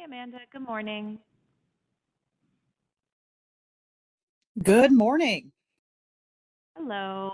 Amanda. Good morning. Good morning. Hello.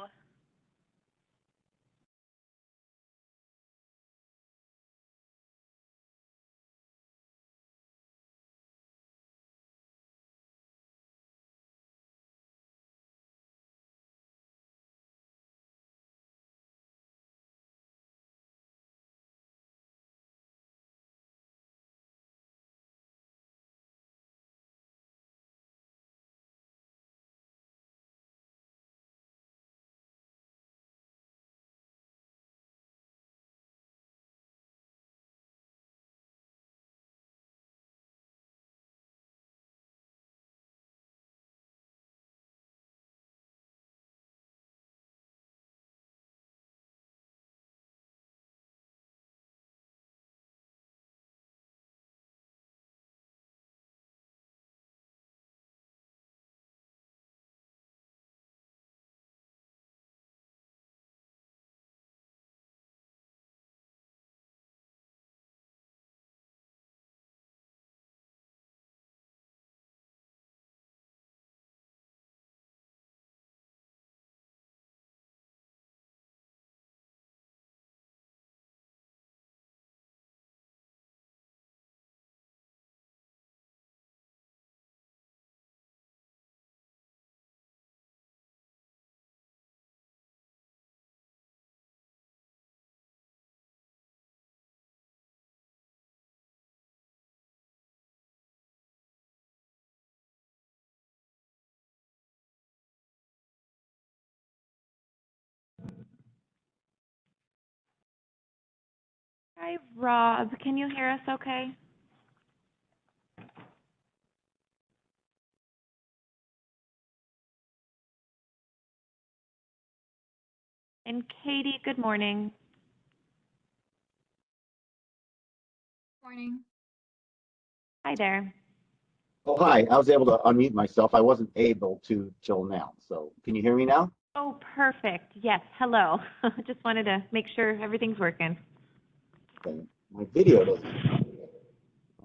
Hi, Rob. Can you hear us okay? And Katie, good morning. Morning. Hi there. Oh, hi. I was able to unmute myself. I wasn't able to till now. So can you hear me now? Oh, perfect. Yes, hello. Just wanted to make sure everything's working. Okay. My video doesn't.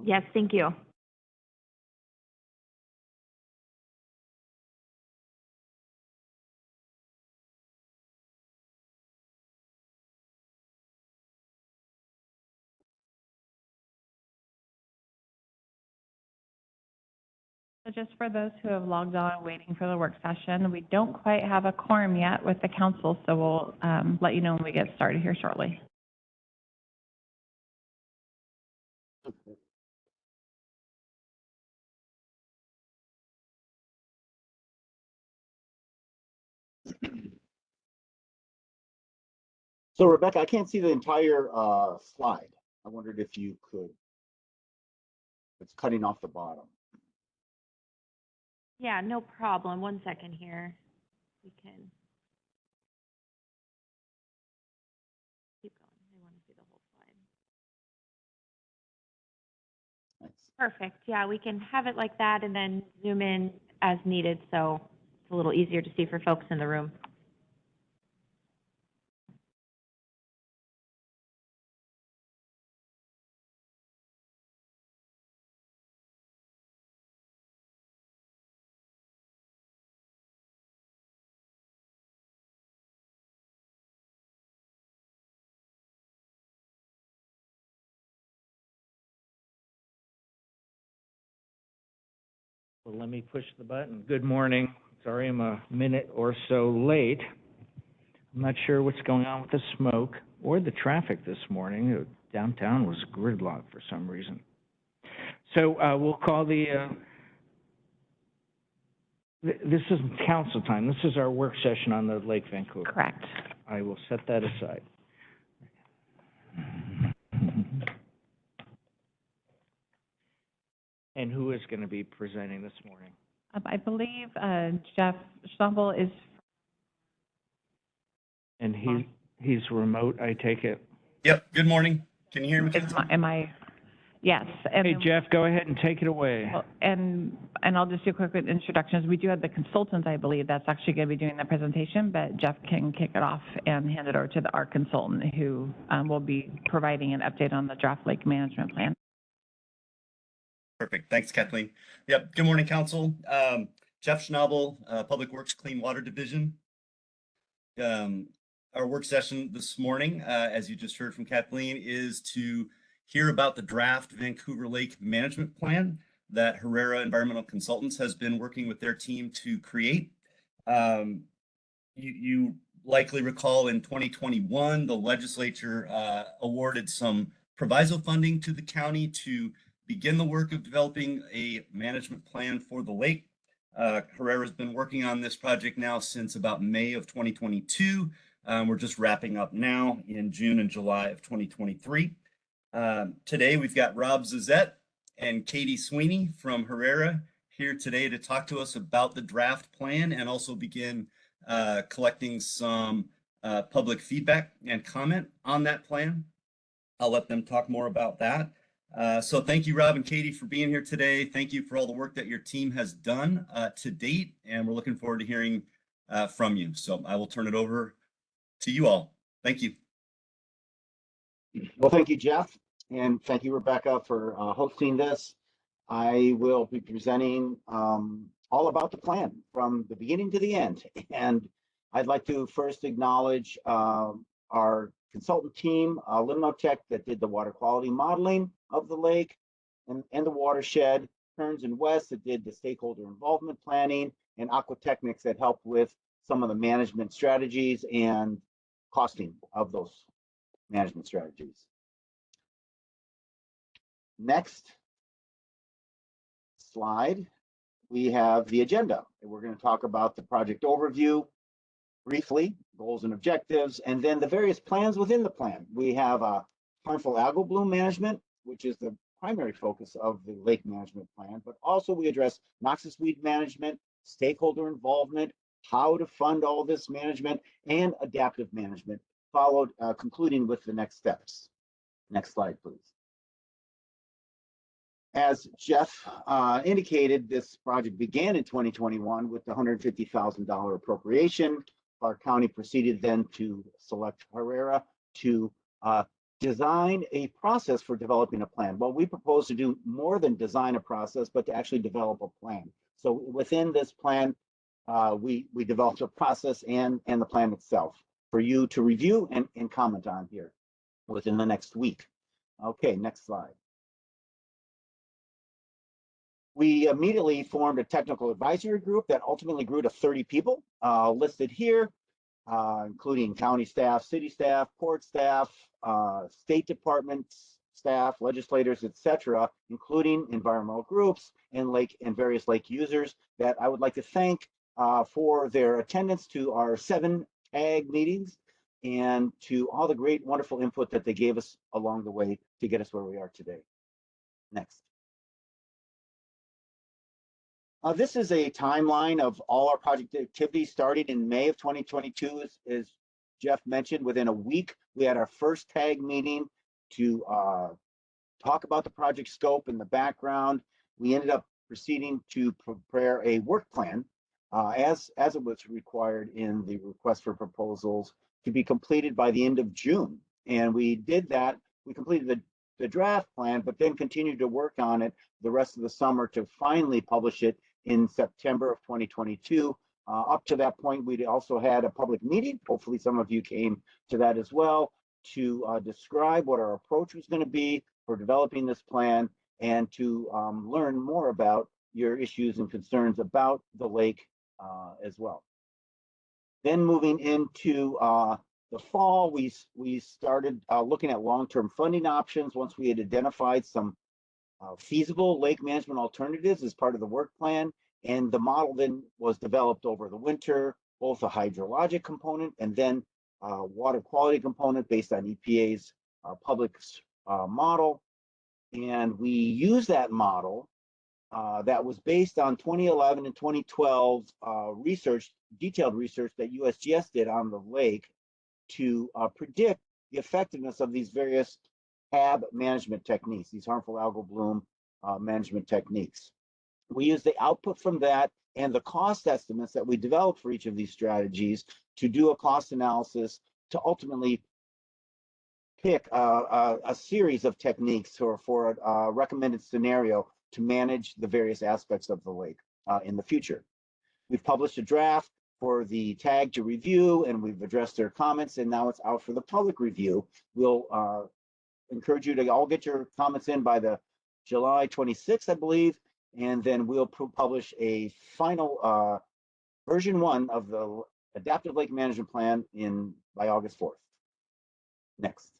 Yes, thank you. So just for those who have logged on waiting for the work session, we don't quite have a quorum yet with the council, so we'll let you know when we get started here shortly. So Rebecca, I can't see the entire slide. I wondered if you could. It's cutting off the bottom. Yeah, no problem. One second here. We can keep going. I want to see the whole slide. Thanks. Perfect. Yeah, we can have it like that and then zoom in as needed, so it's a little easier to see for folks in the room. Well, let me push the button. Good morning. Sorry I'm a minute or so late. I'm not sure what's going on with the smoke or the traffic this morning. Downtown was gridlocked for some reason. So we'll call this is council time. This is our work session on the Lake Vancouver. Correct. I will set that aside. And who is going to be presenting this morning? I believe Jeff Stumble is. And he's remote, I take it? Yep, good morning. Can you hear me? Am I? Yes. And Hey, then, Jeff, go ahead and take it away. well, and I'll just do a quick introductions. We do have the consultant, I believe, that's actually going to be doing the presentation, but Jeff can kick it off and hand it over to our consultant who will be providing an update on the draft lake management plan. Perfect. Thanks, Kathleen. Yep. Good morning, Council. Jeff Schnabel, Public Works Clean Water Division. Our work session this morning, as you just heard from Kathleen, is to hear about the draft Vancouver Lake Management Plan that Herrera Environmental Consultants has been working with their team to create. You likely recall in 2021, the legislature awarded some proviso funding to the county to begin the work of developing a management plan for the lake. Herrera's been working on this project now since about May of 2022. We're just wrapping up now in June and July of 2023. Today we've got Rob Zizette and Katie Sweeney from Herrera here today to talk to us about the draft plan and also begin collecting some public feedback and comment on that plan. I'll let them talk more about that. So thank you, Rob and Katie, for being here today. Thank you for all the work that your team has done to date, and we're looking forward to hearing from you. So I will turn it over to you all. Thank you. Well, thank you, Jeff, and thank you, Rebecca, for hosting this. I will be presenting all about the plan from the beginning to the end. And I'd like to first acknowledge our consultant team, Limnotech, that did the water quality modeling of the lake and the watershed, Kearns and West that did the stakeholder involvement planning, and Aquatechnics that helped with some of the management strategies and costing of those management strategies. Next slide, we have the agenda. We're going to talk about the project overview briefly, goals and objectives, and then the various plans within the plan. We have harmful algal bloom management, which is the primary focus of the lake management plan, but also we address noxious weed management, stakeholder involvement, how to fund all this management, and adaptive management, followed concluding with the next steps. Next slide, please. As Jeff indicated, this project began in 2021 with the $150,000 appropriation. Our county proceeded then to select Herrera to design a process for developing a plan. Well, we propose to do more than design a process, but to actually develop a plan. So within this plan, we developed a process and the plan itself for you to review and comment on here within the next week. Okay, next slide. We immediately formed a technical advisory group that ultimately grew to 30 people listed here, including county staff, city staff, port staff, state departments staff, legislators, etc., including environmental groups and various lake users that I would like to thank for their attendance to our 7 TAG meetings and to all the great, wonderful input that they gave us along the way to get us where we are today. Next. This is a timeline of all our project activities starting in May of 2022. As Jeff mentioned, within a week, we had our first TAG meeting to talk about the project scope and the background. We ended up proceeding to prepare a work plan as it was required in the request for proposals to be completed by the end of June. And we did that. We completed the draft plan, but then continued to work on it the rest of the summer to finally publish it in September of 2022. Up to that point, we'd also had a public meeting. Hopefully some of you came to that as well, to describe what our approach was going to be for developing this plan and to learn more about your issues and concerns about the lake as well. Then moving into the fall, we started looking at long-term funding options once we had identified some feasible lake management alternatives as part of the work plan. And the model then was developed over the winter, both a hydrologic component and then water quality component based on EPA's public model. And we used that model that was based on 2011 and 2012 detailed research that USGS did on the lake to predict the effectiveness of these various HAB management techniques, these harmful algal bloom management techniques. We used the output from that and the cost estimates that we developed for each of these strategies to do a cost analysis to ultimately pick a series of techniques for a recommended scenario to manage the various aspects of the lake in the future. We've published a draft for the TAG to review, and we've addressed their comments, and now it's out for the public review. We'll encourage you to all get your comments in by the July 26th, I believe, and then we'll publish a final version 1 of the Adaptive Lake Management Plan by August 4th. Next.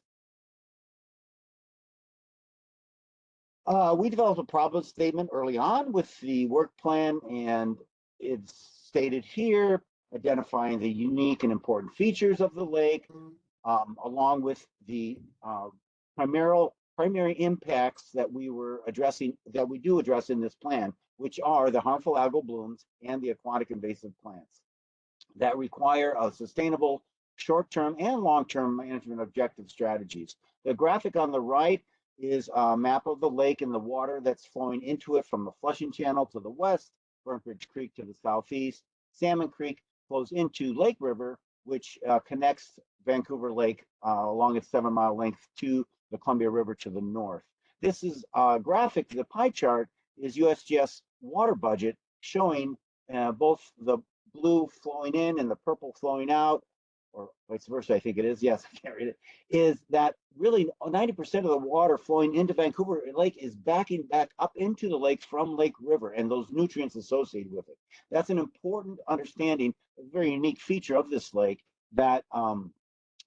We developed a problem statement early on with the work plan, and it's stated here, identifying the unique and important features of the lake, along with the primary impacts that we were addressing, that we do address in this plan, which are the harmful algal blooms and the aquatic invasive plants that require a sustainable short-term and long-term management objective strategies. The graphic on the right is a map of the lake and the water that's flowing into it from the Flushing Channel to the west, Burnbridge Creek to the southeast. Salmon Creek flows into Lake River, which connects Vancouver Lake along its 7-mile length to the Columbia River to the north. This is a graphic. The pie chart is USGS water budget showing both the blue flowing in and the purple flowing out, or vice versa, I think it is. Yes, I can't read it. Is that really 90% of the water flowing into Vancouver Lake is backing back up into the lake from Lake River and those nutrients associated with it. That's an important understanding, a very unique feature of this lake, that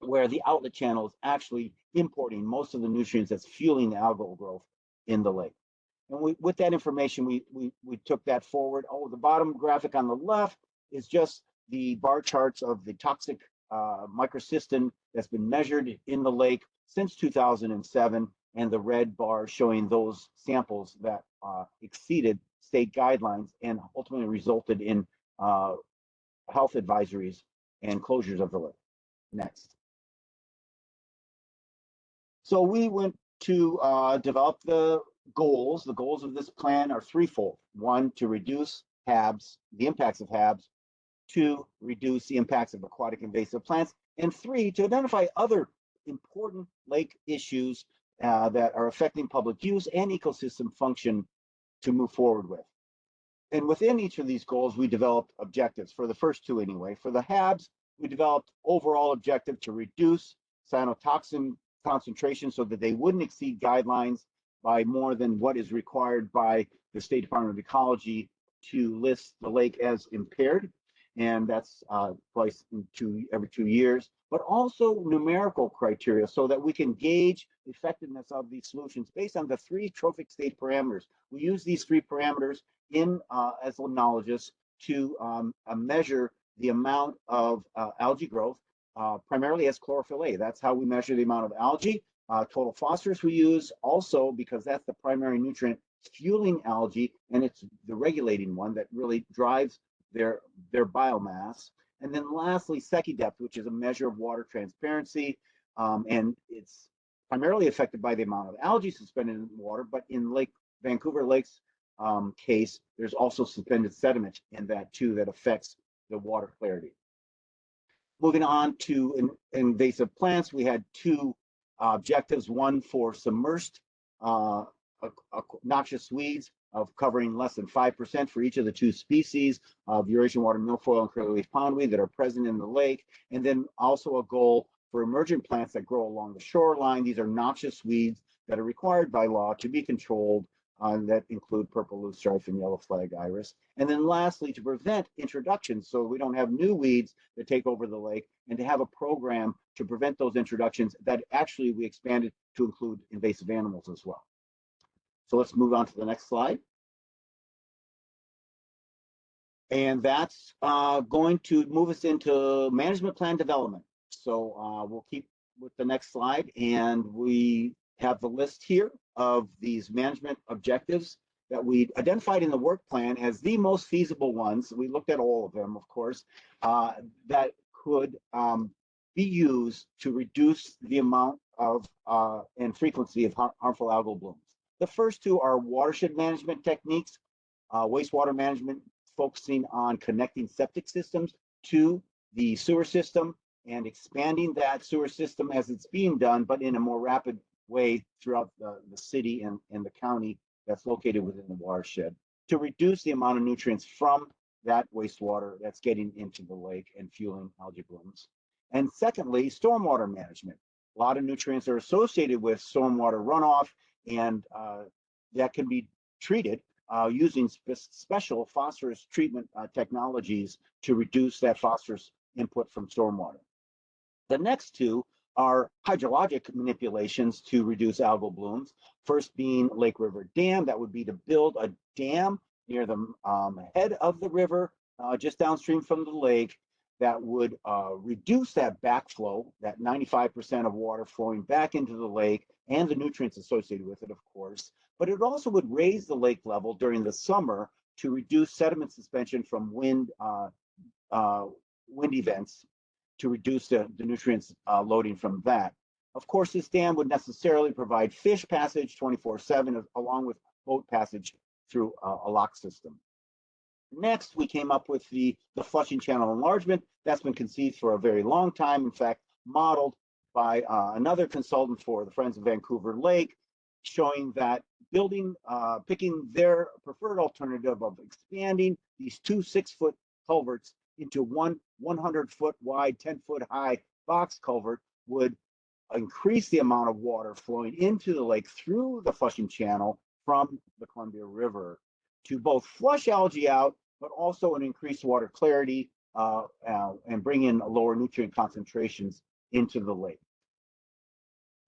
where the outlet channel is actually importing most of the nutrients that's fueling the algal growth in the lake. And with that information, we took that forward. Oh, the bottom graphic on the left is just the bar charts of the toxic microcystin that's been measured in the lake since 2007, and the red bar showing those samples that exceeded state guidelines and ultimately resulted in health advisories and closures of the lake. Next. So we went to develop the goals. The goals of this plan are threefold. 1, to reduce HABs, the impacts of HABs. 2, reduce the impacts of aquatic invasive plants. And 3, to identify other important lake issues that are affecting public use and ecosystem function to move forward with. And within each of these goals, we developed objectives, for the first 2 anyway. For the HABs, we developed overall objective to reduce cyanotoxin concentration so that they wouldn't exceed guidelines by more than what is required by the State Department of Ecology to list the lake as impaired. And that's twice every 2 years, but also numerical criteria so that we can gauge the effectiveness of these solutions based on the 3 trophic state parameters. We use these 3 parameters as limnologists to measure the amount of algae growth, primarily as chlorophyll A. That's how we measure the amount of algae. Total phosphorus we use also because that's the primary nutrient fueling algae, and it's the regulating one that really drives their biomass. And then lastly, Secchi depth, which is a measure of water transparency, and it's primarily affected by the amount of algae suspended in water, but in Vancouver Lake's case, there's also suspended sediment in that too that affects the water clarity. Moving on to invasive plants, we had 2 objectives, one for submersed noxious weeds of covering less than 5% for each of the 2 species of Eurasian water milfoil and curlyleaf pondweed that are present in the lake, and then also a goal for emergent plants that grow along the shoreline. These are noxious weeds that are required by law to be controlled, that include purple loosestrife and yellow flag iris. And then lastly, to prevent introductions so we don't have new weeds that take over the lake, and to have a program to prevent those introductions that actually we expanded to include invasive animals as well. So let's move on to the next slide. And that's going to move us into management plan development. So we'll keep with the next slide, and we have the list here of these management objectives that we identified in the work plan as the most feasible ones. We looked at all of them, of course, that could be used to reduce the amount of and frequency of harmful algal blooms. The first 2 are watershed management techniques, wastewater management focusing on connecting septic systems to the sewer system and expanding that sewer system as it's being done, but in a more rapid way throughout the city and the county that's located within the watershed to reduce the amount of nutrients from that wastewater that's getting into the lake and fueling algae blooms. And secondly, stormwater management. A lot of nutrients are associated with stormwater runoff, and that can be treated using special phosphorus treatment technologies to reduce that phosphorus input from stormwater. The next two are hydrologic manipulations to reduce algal blooms. First being Lake River Dam, that would be to build a dam near the head of the river, just downstream from the lake, that would reduce that backflow, that 95% of water flowing back into the lake and the nutrients associated with it, of course. But it also would raise the lake level during the summer to reduce sediment suspension from wind events, to reduce the nutrients loading from that. Of course, this dam would necessarily provide fish passage 24/7, along with boat passage through a lock system. Next, we came up with the flushing channel enlargement. That's been conceived for a very long time. In fact, modeled by another consultant for the Friends of Vancouver Lake, showing that picking their preferred alternative of expanding these two 6-foot culverts into one 100-foot wide, 10-foot high box culvert would increase the amount of water flowing into the lake through the flushing channel from the Columbia River to both flush algae out, but also an increased water clarity and bring in lower nutrient concentrations into the lake.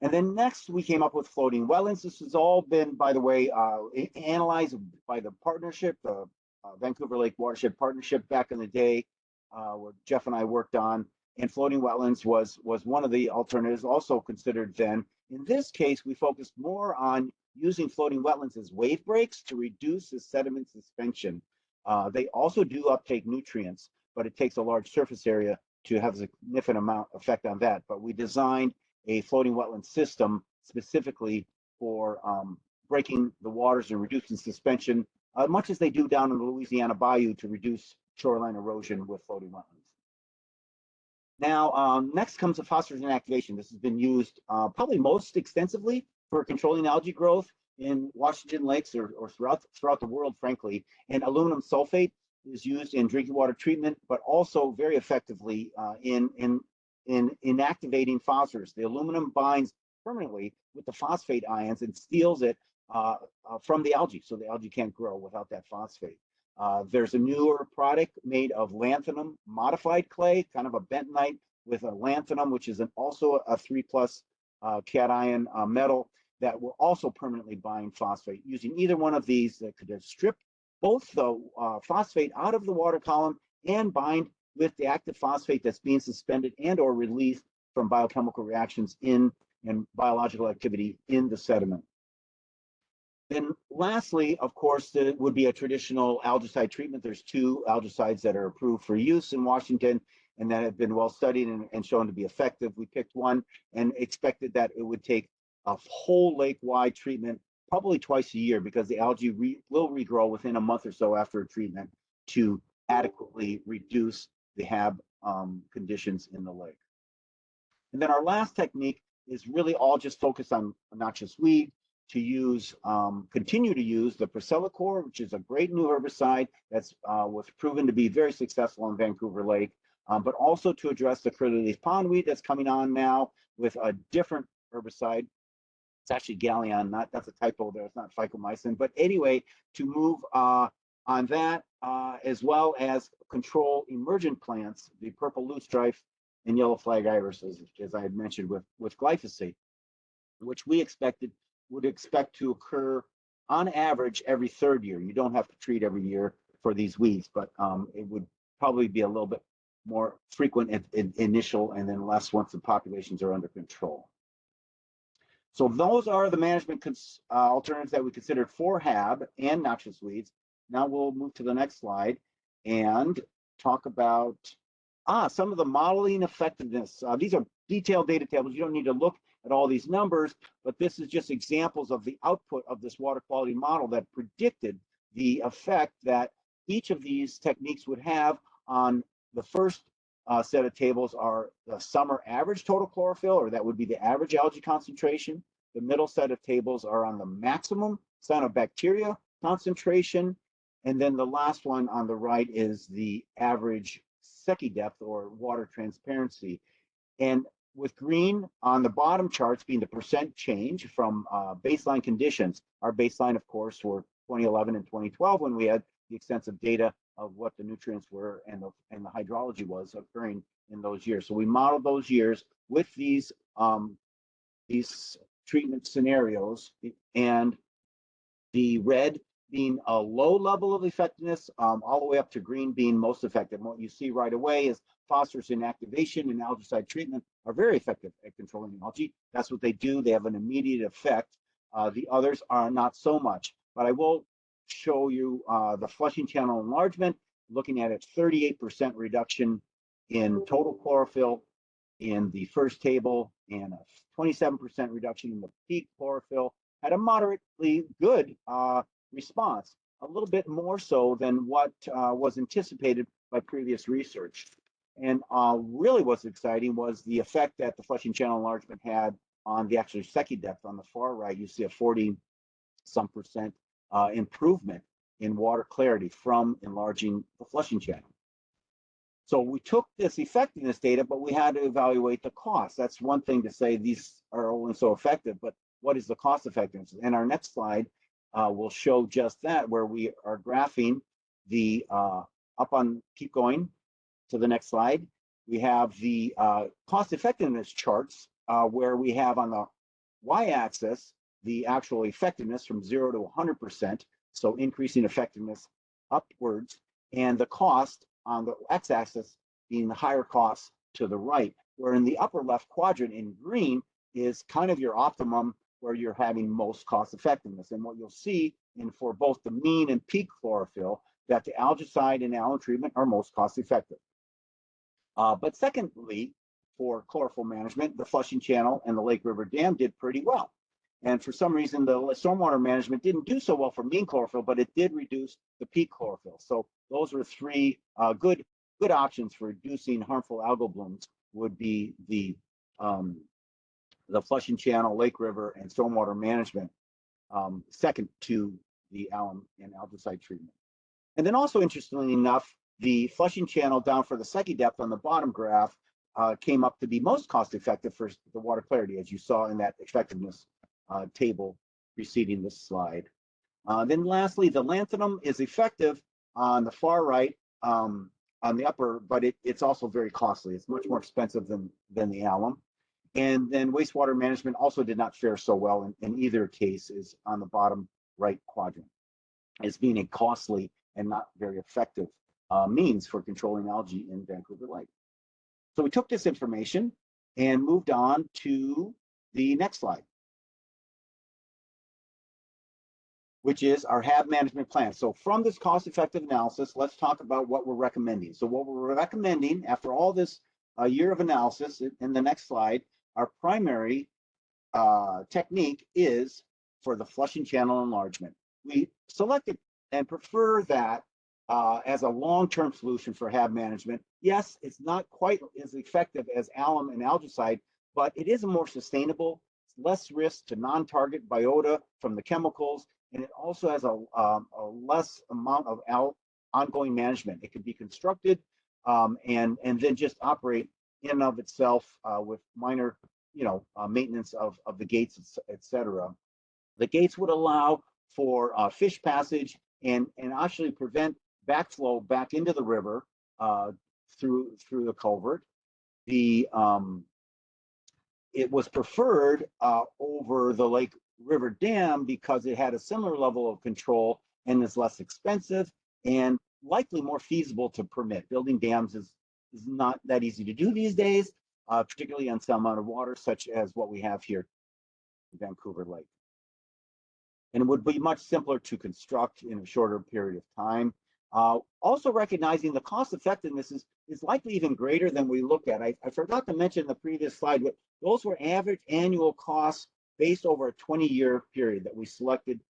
And then next, we came up with floating wetlands. This has all been, by the way, analyzed by the partnership, the Vancouver Lake Watershed Partnership back in the day, where Jeff and I worked on. And floating wetlands was one of the alternatives also considered then. In this case, we focused more on using floating wetlands as wave breaks to reduce the sediment suspension. They also do uptake nutrients, but it takes a large surface area to have a significant amount effect on that. But we designed a floating wetland system specifically for breaking the waters and reducing suspension, much as they do down in the Louisiana Bayou to reduce shoreline erosion with floating wetlands. Now, next comes the phosphorus inactivation. This has been used probably most extensively for controlling algae growth in Washington lakes or throughout the world, frankly. And aluminum sulfate is used in drinking water treatment, but also very effectively in inactivating phosphorus. The aluminum binds permanently with the phosphate ions and steals it from the algae, so the algae can't grow without that phosphate. There's a newer product made of lanthanum modified clay, kind of a bentonite with a lanthanum, which is also a 3+ cation metal that will also permanently bind phosphate. Using either one of these that could strip both the phosphate out of the water column and bind with the active phosphate that's being suspended and or released from biochemical reactions and biological activity in the sediment. Then lastly, of course, there would be a traditional algicide treatment. There's 2 algicides that are approved for use in Washington and that have been well studied and shown to be effective. We picked one and expected that it would take a whole lake-wide treatment, probably twice a year, because the algae will regrow within a month or so after a treatment to adequately reduce the HAB conditions in the lake. And then our last technique is really all just focused on noxious weed, to use, continue to use the Procelicor, which is a great new herbicide that's was proven to be very successful on Vancouver Lake, but also to address the curly leaf pondweed that's coming on now with a different herbicide. It's actually Galleon, that's a typo there, it's not phycomycin. But anyway, to move on that, as well as control emergent plants, the purple loosestrife and yellow flag iris, as I had mentioned with glyphosate, which we would expect to occur on average every 3rd year. You don't have to treat every year for these weeds, but it would probably be a little bit more frequent initial and then less once the populations are under control. So those are the management alternatives that we considered for HAB and noxious weeds. Now we'll move to the next slide and talk about some of the modeling effectiveness. These are detailed data tables. You don't need to look at all these numbers, but this is just examples of the output of this water quality model that predicted the effect that each of these techniques would have on the first set of tables are the summer average total chlorophyll, or that would be the average algae concentration. The middle set of tables are on the maximum cyanobacteria concentration. And then the last one on the right is the average Secchi depth or water transparency. And with green on the bottom charts being the percent change from baseline conditions. Our baseline, of course, were 2011 and 2012 when we had the extensive data of what the nutrients were and the hydrology was occurring in those years. So we modeled those years with these treatment scenarios, and the red being a low level of effectiveness, all the way up to green being most effective. And what you see right away is phosphorus inactivation and algicide treatment are very effective at controlling algae. That's what they do. They have an immediate effect. The others are not so much. But I will show you the flushing channel enlargement, looking at its 38% reduction in total chlorophyll in the first table and a 27% reduction in the peak chlorophyll, had a moderately good response, a little bit more so than what was anticipated by previous research. And really what's exciting was the effect that the flushing channel enlargement had on the actual Secchi depth. On the far right, you see a 40-some% improvement in water clarity from enlarging the flushing channel. So we took this effectiveness data, but we had to evaluate the cost. That's one thing to say these are only so effective, but what is the cost effectiveness? And our next slide will show just that, where we are graphing the, keep going to the next slide. We have the cost effectiveness charts where we have on the y-axis the actual effectiveness from 0 to 100%, so increasing effectiveness upwards, and the cost on the x-axis being the higher cost to the right, where in the upper left quadrant in green is kind of your optimum where you're having most cost effectiveness. And what you'll see for both the mean and peak chlorophyll, that the algicide and alum treatment are most cost effective. But secondly, for chlorophyll management, the flushing channel and the Lake River Dam did pretty well. And for some reason, the stormwater management didn't do so well for mean chlorophyll, but it did reduce the peak chlorophyll. So those were three good options for reducing harmful algal blooms. Would be the flushing channel, Lake River, and stormwater management, second to the alum and algicide treatment. And then also, interestingly enough, the flushing channel down for the Secchi depth on the bottom graph came up to be most cost effective for the water clarity, as you saw in that effectiveness table preceding this slide. Then lastly, the lanthanum is effective on the far right, on the upper, but it's also very costly. It's much more expensive than the alum. And then wastewater management also did not fare so well in either case, is on the bottom right quadrant, as being a costly and not very effective means for controlling algae in Vancouver Lake. So we took this information and moved on to the next slide, which is our HAB management plan. So from this cost-effective analysis, let's talk about what we're recommending. So what we're recommending after all this year of analysis, in the next slide, our primary technique is for the flushing channel enlargement. We selected and prefer that as a long-term solution for HAB management. Yes, it's not quite as effective as alum and algicide, but it is a more sustainable, less risk to non-target biota from the chemicals, and it also has a less amount of ongoing management. It can be constructed and then just operate in and of itself with minor, maintenance of the gates, etc. The gates would allow for fish passage and actually prevent backflow back into the river through the culvert. It was preferred over the Lake River Dam because it had a similar level of control and is less expensive and likely more feasible to permit. Building dams is not that easy to do these days, particularly on some amount of water, such as what we have here in Vancouver Lake. And it would be much simpler to construct in a shorter period of time. Also recognizing the cost effectiveness is likely even greater than we look at. I forgot to mention in the previous slide, but those were average annual costs based over a 20-year period that we selected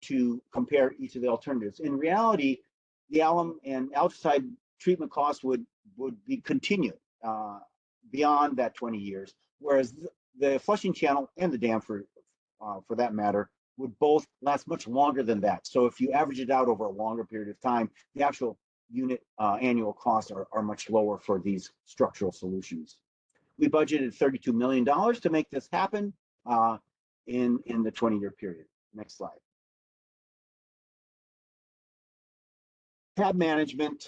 to compare each of the alternatives. In reality, the alum and algicide treatment costs would be continued beyond that 20 years, whereas the flushing channel and the dam, for that matter, would both last much longer than that. So if you average it out over a longer period of time, the actual unit annual costs are much lower for these structural solutions. We budgeted $32 million to make this happen in the 20-year period. Next slide. Tab management,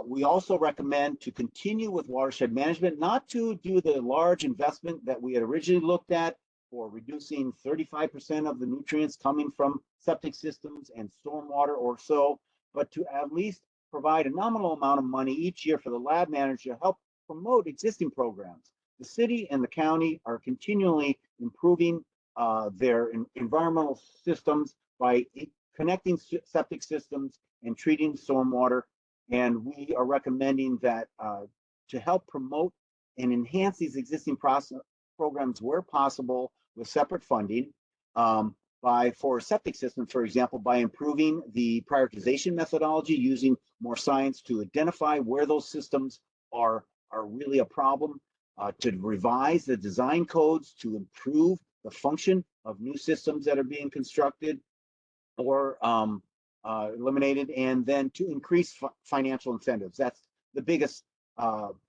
we also recommend to continue with watershed management, not to do the large investment that we had originally looked at for reducing 35% of the nutrients coming from septic systems and stormwater or so, but to at least provide a nominal amount of money each year for the lab manager to help promote existing programs. The city and the county are continually improving their environmental systems by connecting septic systems and treating stormwater. And we are recommending that to help promote and enhance these existing programs where possible with separate funding, for a septic system, for example, by improving the prioritization methodology, using more science to identify where those systems are really a problem, to revise the design codes to improve the function of new systems that are being constructed or eliminated, and then to increase financial incentives. That's the biggest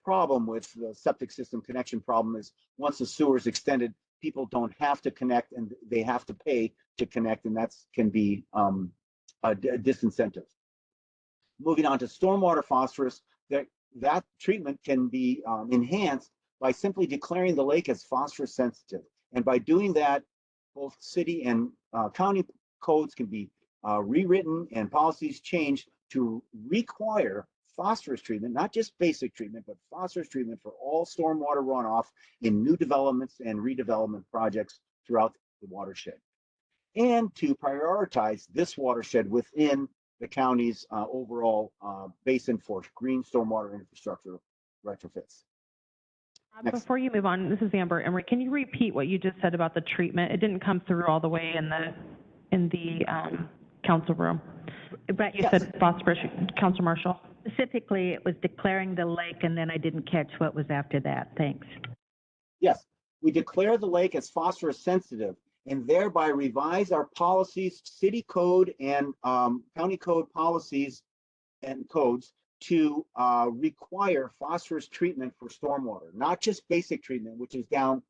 problem with the septic system connection problem is once the sewer is extended, people don't have to connect and they have to pay to connect, and that can be a disincentive. Moving on to stormwater phosphorus, that treatment can be enhanced by simply declaring the lake as phosphorus sensitive. And by doing that, both city and county codes can be rewritten and policies changed to require phosphorus treatment, not just basic treatment, but phosphorus treatment for all stormwater runoff in new developments and redevelopment projects throughout the watershed. And to prioritize this watershed within the county's overall basin for green stormwater infrastructure retrofits. Next. Before you move on, this is Amber. Emery, can you repeat what you just said about the treatment? It didn't come through all the way in the council room. But You said phosphorus, Council Marshall. specifically, it was declaring the lake, and then I didn't catch what was after that. Thanks. Yes, we declare the lake as phosphorus sensitive and thereby revise our policies, city code and county code policies and codes to require phosphorus treatment for stormwater, not just basic treatment, which is down.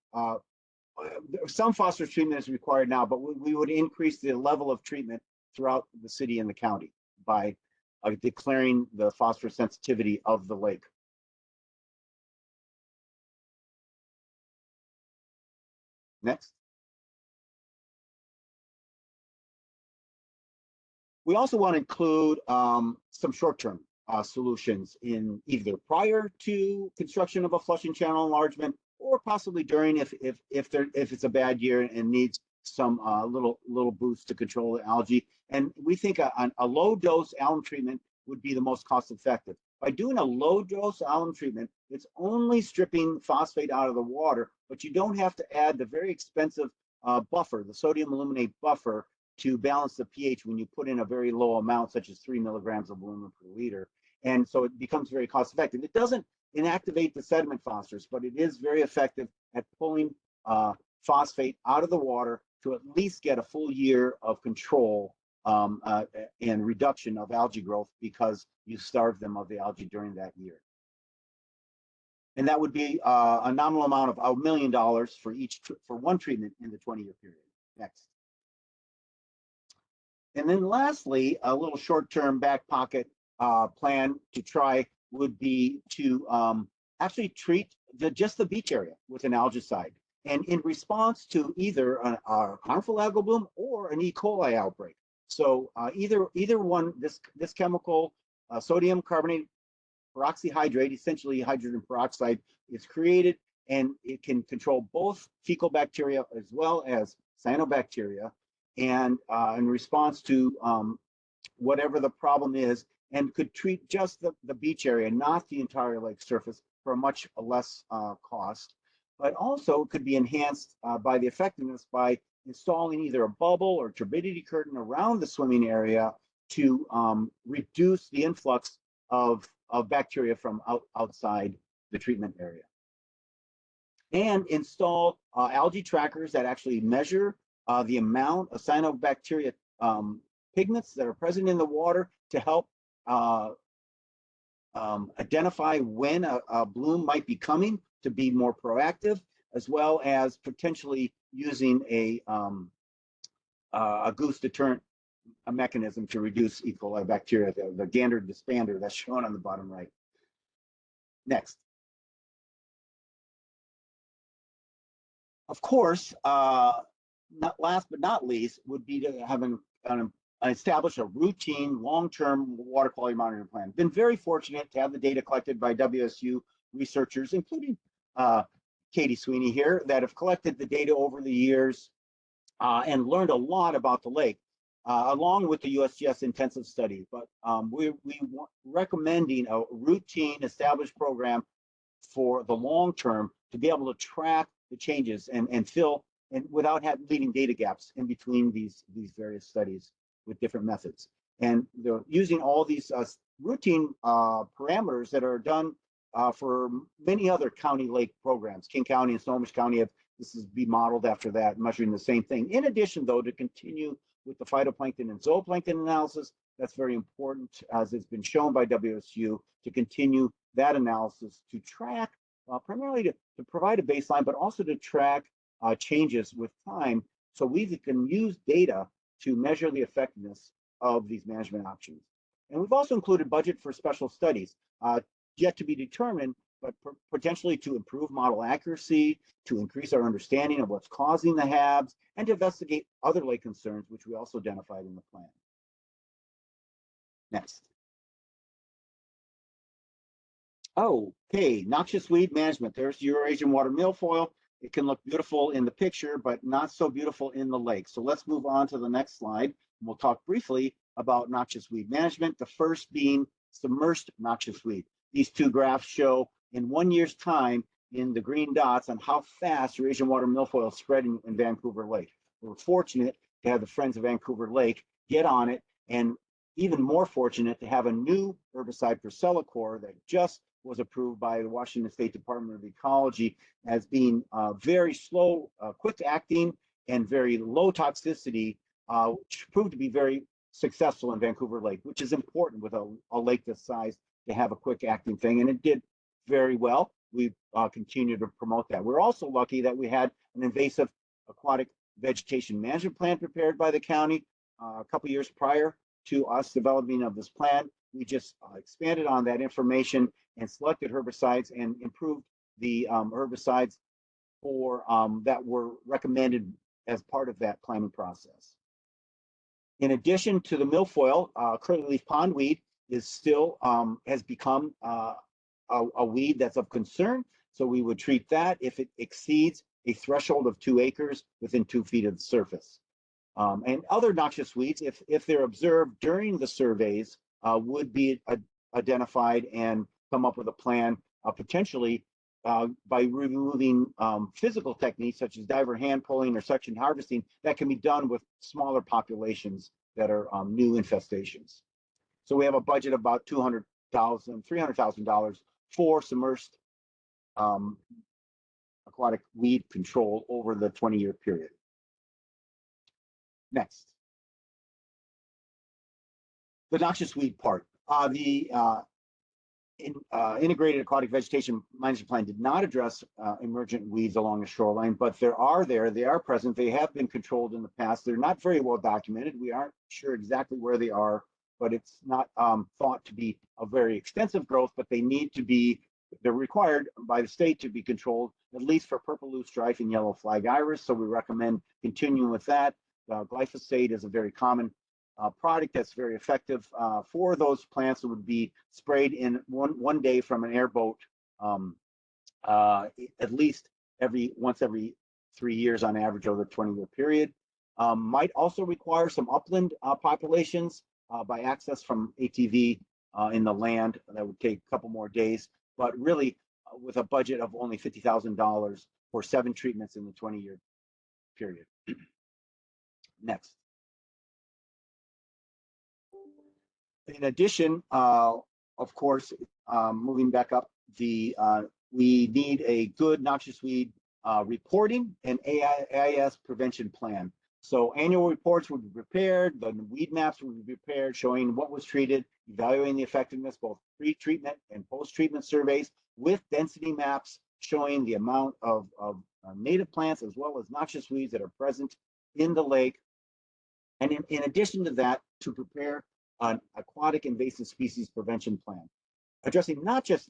Some phosphorus treatment is required now, but we would increase the level of treatment throughout the city and the county by declaring the phosphorus sensitivity of the lake. Next. We also want to include some short-term solutions in either prior to construction of a flushing channel enlargement or possibly during if it's a bad year and needs some little boost to control the algae. And we think a low dose alum treatment would be the most cost effective. By doing a low dose alum treatment, it's only stripping phosphate out of the water, but you don't have to add the very expensive buffer, the sodium aluminate buffer, to balance the pH when you put in a very low amount, such as 3 milligrams of aluminum per liter. And so it becomes very cost effective. It doesn't inactivate the sediment phosphorus, but it is very effective at pulling phosphate out of the water to at least get a full year of control and reduction of algae growth because you starve them of the algae during that year. And that would be a nominal amount of $1 million for one treatment in the 20-year period. Next. And then lastly, a little short-term back pocket plan to try would be to actually treat just the beach area with an algicide. And in response to either a harmful algal bloom or an E. coli outbreak. So either one, this chemical, sodium carbonate peroxyhydrate, essentially hydrogen peroxide, is created, and it can control both fecal bacteria as well as cyanobacteria. And in response to whatever the problem is, and could treat just the beach area, not the entire lake surface, for a much less cost. But also could be enhanced by the effectiveness by installing either a bubble or turbidity curtain around the swimming area to reduce the influx of bacteria from outside the treatment area. And install algae trackers that actually measure the amount of cyanobacteria pigments that are present in the water to help identify when a bloom might be coming, to be more proactive, as well as potentially using a goose deterrent mechanism to reduce E. coli bacteria, the gander dispander that's shown on the bottom right. Next. Of course, not last but not least, would be to have establish a routine long-term water quality monitoring plan. Been very fortunate to have the data collected by WSU researchers, including Katie Sweeney here, that have collected the data over the years and learned a lot about the lake, along with the USGS intensive study. But we're recommending a routine established program for the long term to be able to track the changes and fill, and without leaving data gaps in between these various studies with different methods. And they're using all these routine parameters that are done for many other county lake programs. King County and Snohomish County have this is be modeled after that, measuring the same thing. In addition, though, to continue with the phytoplankton and zooplankton analysis, that's very important, as it's been shown by WSU, to continue that analysis to track, primarily to provide a baseline, but also to track changes with time, so we can use data to measure the effectiveness of these management options. And we've also included budget for special studies, yet to be determined, but potentially to improve model accuracy, to increase our understanding of what's causing the HABs, and to investigate other lake concerns, which we also identified in the plan. Next. Okay, noxious weed management. There's Eurasian water milfoil. It can look beautiful in the picture, but not so beautiful in the lake. So let's move on to the next slide. And we'll talk briefly about noxious weed management, the first being submerged noxious weed. These two graphs show in 1 year's time in the green dots on how fast Eurasian water milfoil is spreading in Vancouver Lake. We're fortunate to have the Friends of Vancouver Lake get on it, and even more fortunate to have a new herbicide, Percellacor, that just was approved by the Washington State Department of Ecology as being very slow, quick acting, and very low toxicity, which proved to be very successful in Vancouver Lake, which is important with a lake this size to have a quick acting thing, and it did very well. We continue to promote that. We're also lucky that we had an invasive aquatic vegetation management plan prepared by the county a couple years prior to us developing of this plan. We just expanded on that information and selected herbicides and improved the herbicides for that were recommended as part of that planning process. In addition to the milfoil, curlyleaf pondweed is still has become a weed that's of concern. So we would treat that if it exceeds a threshold of 2 acres within 2 feet of the surface. And other noxious weeds, if they're observed during the surveys, would be identified and come up with a plan, potentially by removing physical techniques such as diver hand pulling or suction harvesting that can be done with smaller populations that are new infestations. So we have a budget of about $300,000 for submerged aquatic weed control over the 20-year period. Next. The noxious weed part. The integrated aquatic vegetation management plan did not address emergent weeds along the shoreline, but they are present. They have been controlled in the past. They're not very well documented. We aren't sure exactly where they are, but it's not thought to be a very extensive growth, but they're required by the state to be controlled, at least for purple loosestrife and yellow flag iris. So we recommend continuing with that. Glyphosate is a very common product that's very effective for those plants. It would be sprayed in one day from an airboat, at least once every 3 years on average over the 20-year period. Might also require some upland populations by access from ATV in the land. That would take a couple more days, but really with a budget of only $50,000 for 7 treatments in the 20-year period. Next. In addition, of course, moving back up, we need a good noxious weed reporting and AIS prevention plan. So annual reports would be prepared, the weed maps would be prepared showing what was treated, evaluating the effectiveness, both pre-treatment and post-treatment surveys with density maps showing the amount of native plants as well as noxious weeds that are present in the lake. And in addition to that, to prepare an aquatic invasive species prevention plan, addressing not just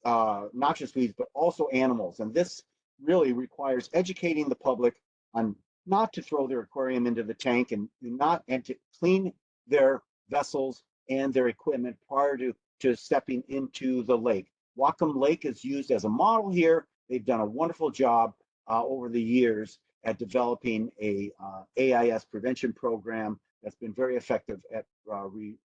noxious weeds, but also animals. And this really requires educating the public on not to throw their aquarium into the tank and to clean their vessels and their equipment prior to stepping into the lake. Whatcom Lake is used as a model here. They've done a wonderful job over the years at developing a AIS prevention program that's been very effective at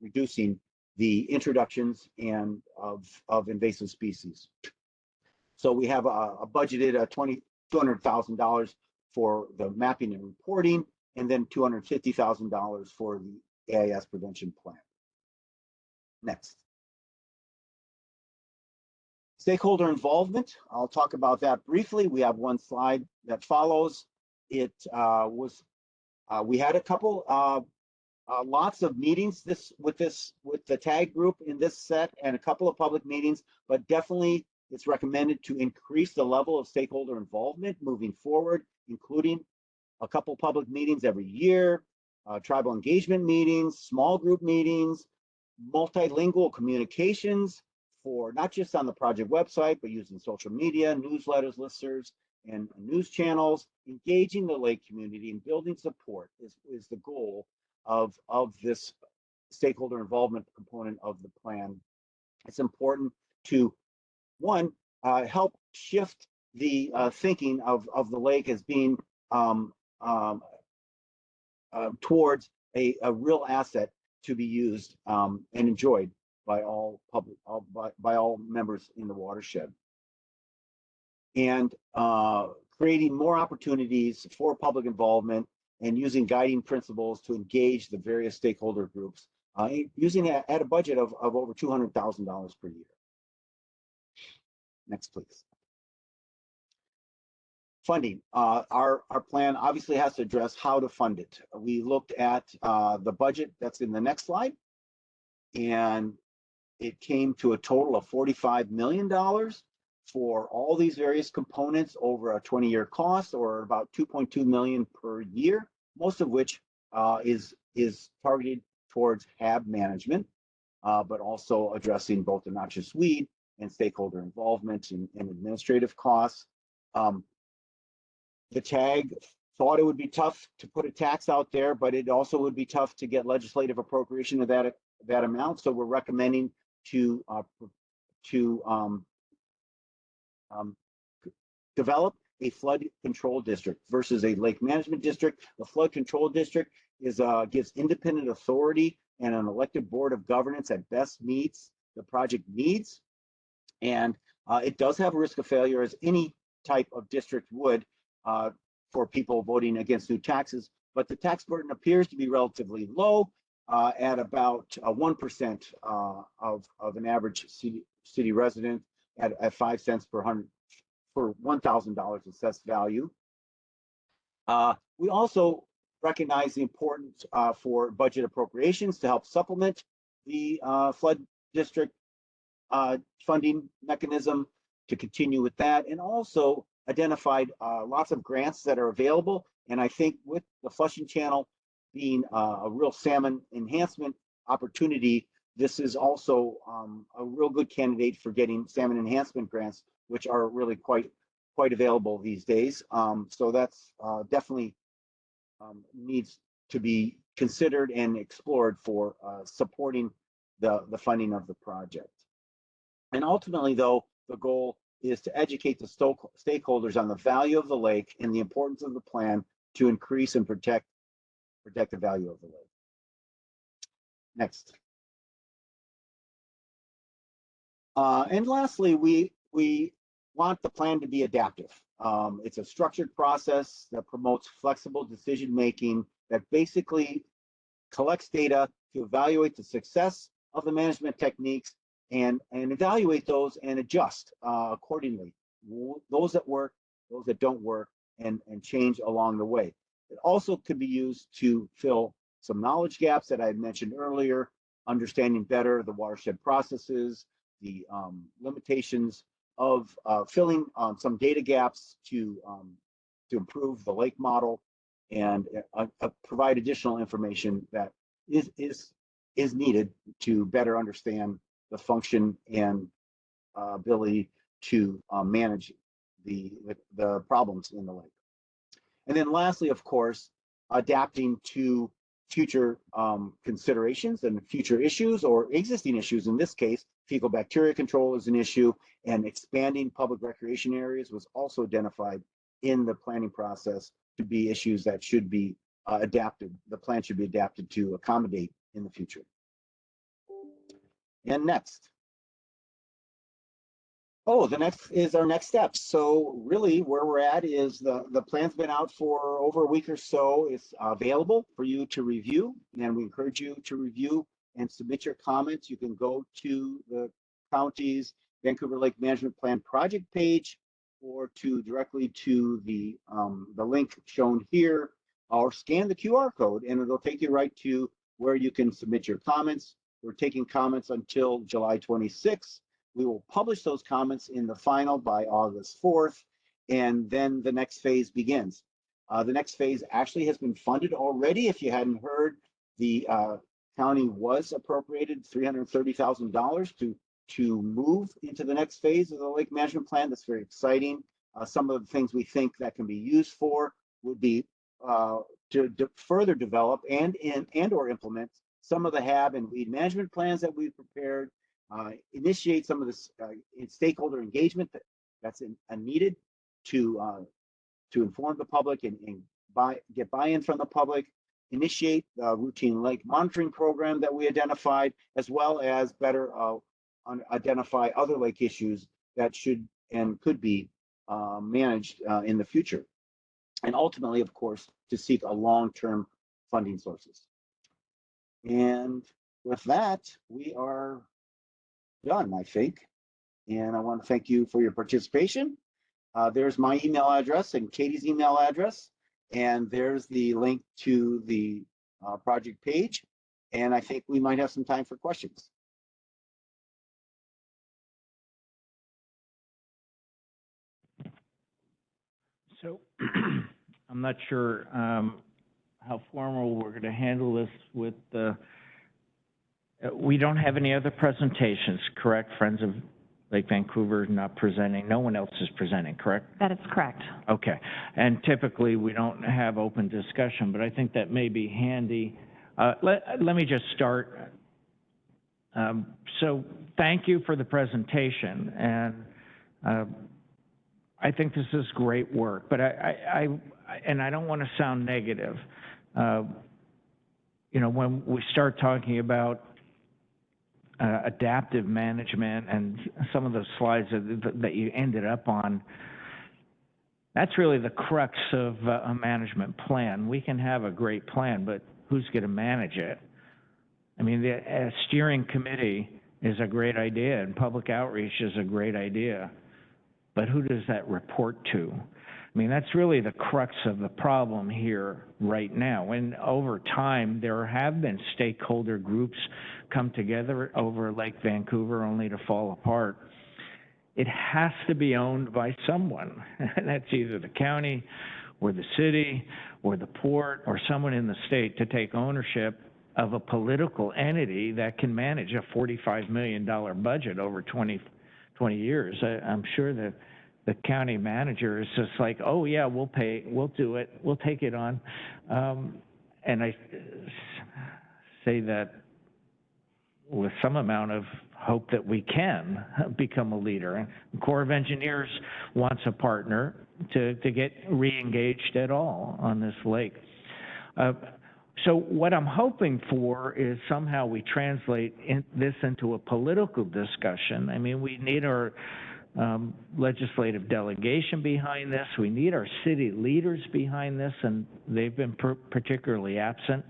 reducing the introductions and of invasive species. So we have a budgeted $200,000 for the mapping and reporting, and then $250,000 for the AIS prevention plan. Next. Stakeholder involvement. I'll talk about that briefly. We have one slide that follows. It we had a couple lots of meetings with the TAG group in this set and a couple of public meetings, but definitely it's recommended to increase the level of stakeholder involvement moving forward, including a couple public meetings every year, tribal engagement meetings, small group meetings, multilingual communications for not just on the project website, but using social media, newsletters, listservs, and news channels. Engaging the lake community and building support is the goal of this stakeholder involvement component of the plan. It's important to, one, help shift the thinking of the lake as being towards a real asset to be used and enjoyed by all by all members in the watershed. And creating more opportunities for public involvement and using guiding principles to engage the various stakeholder groups, using at a budget of over $200,000 per year. Next, please. Funding. Our plan obviously has to address how to fund it. We looked at the budget that's in the next slide, and it came to a total of $45 million for all these various components over a 20-year cost, or about $2.2 million per year, most of which is targeted towards HAB management, but also addressing both the noxious weed and stakeholder involvement and administrative costs. The TAG thought it would be tough to put a tax out there, but it also would be tough to get legislative appropriation of that amount. So we're recommending to develop a flood control district versus a lake management district. The flood control district gives independent authority and an elected board of governance that best meets the project needs. And it does have a risk of failure, as any type of district would, for people voting against new taxes. But the tax burden appears to be relatively low, at about 1% of an average city resident at 5 cents per hundred for $1,000 assessed value. We also recognize the importance for budget appropriations to help supplement the flood district funding mechanism, to continue with that, and also identified lots of grants that are available. And I think with the Flushing Channel being a real salmon enhancement opportunity, this is also a real good candidate for getting salmon enhancement grants, which are really quite available these days. So that's definitely needs to be considered and explored for supporting the funding of the project. And ultimately, though, the goal is to educate the stakeholders on the value of the lake and the importance of the plan to increase and protect the value of the lake. Next. And lastly, we want the plan to be adaptive. It's a structured process that promotes flexible decision making, that basically collects data to evaluate the success of the management techniques and evaluate those and adjust accordingly. Those that work, those that don't work, and change along the way. It also could be used to fill some knowledge gaps that I had mentioned earlier, understanding better the watershed processes, the limitations of filling some data gaps to improve the lake model, and provide additional information that is needed to better understand the function and ability to manage the problems in the lake. And then lastly, of course, adapting to future considerations and future issues or existing issues. In this case, fecal bacteria control is an issue, and expanding public recreation areas was also identified in the planning process to be issues that should be adapted. The plan should be adapted to accommodate in the future. And next. Oh, the next is our next steps. So really where we're at is the plan's been out for over a week or so. It's available for you to review, and we encourage you to review and submit your comments. You can go to the county's Vancouver Lake Management Plan project page, or directly to the link shown here, or scan the QR code and it'll take you right to where you can submit your comments. We're taking comments until July 26th. We will publish those comments in the final by August 4th, and then the next phase begins. The next phase actually has been funded already. If you hadn't heard, the county was appropriated $330,000 to move into the next phase of the lake management plan. That's very exciting. Some of the things we think that can be used for would be to further develop and or implement some of the HAB and weed management plans that we've prepared. Initiate some of this stakeholder engagement that's needed to inform the public and get buy-in from the public. Initiate the routine lake monitoring program that we identified, as well as better identify other lake issues that should and could be managed in the future. And ultimately, of course, to seek a long-term funding sources. And with that, we are done, I think. And I want to thank you for your participation. There's my email address and Katie's email address. And there's the link to the project page. And I think we might have some time for questions. So I'm not sure how formal we're going to handle this with the, we don't have any other presentations, correct? Friends of Lake Vancouver not presenting, no one else is presenting, correct? That is correct. Okay, and typically we don't have open discussion, but I think that may be handy. Let me just start. So thank you for the presentation, and I think this is great work, but I don't want to sound negative. You know, when we start talking about adaptive management and some of the slides that you ended up on, that's really the crux of a management plan. We can have a great plan, but who's going to manage it? I mean, the steering committee is a great idea, and public outreach is a great idea, but who does that report to? I mean, that's really the crux of the problem here right now. And over time, there have been stakeholder groups come together over Lake Vancouver only to fall apart. It has to be owned by someone, and that's either the county or the city or the port or someone in the state to take ownership of a political entity that can manage a $45 million budget over 20 years. I'm sure that the county manager is just like, oh yeah, we'll pay, we'll do it, we'll take it on. And I say that with some amount of hope that we can become a leader. And the Corps of Engineers wants a partner to get re-engaged at all on this lake. So what I'm hoping for is somehow we translate this into a political discussion. I mean, we need our legislative delegation behind this. We need our city leaders behind this, and they've been particularly absent.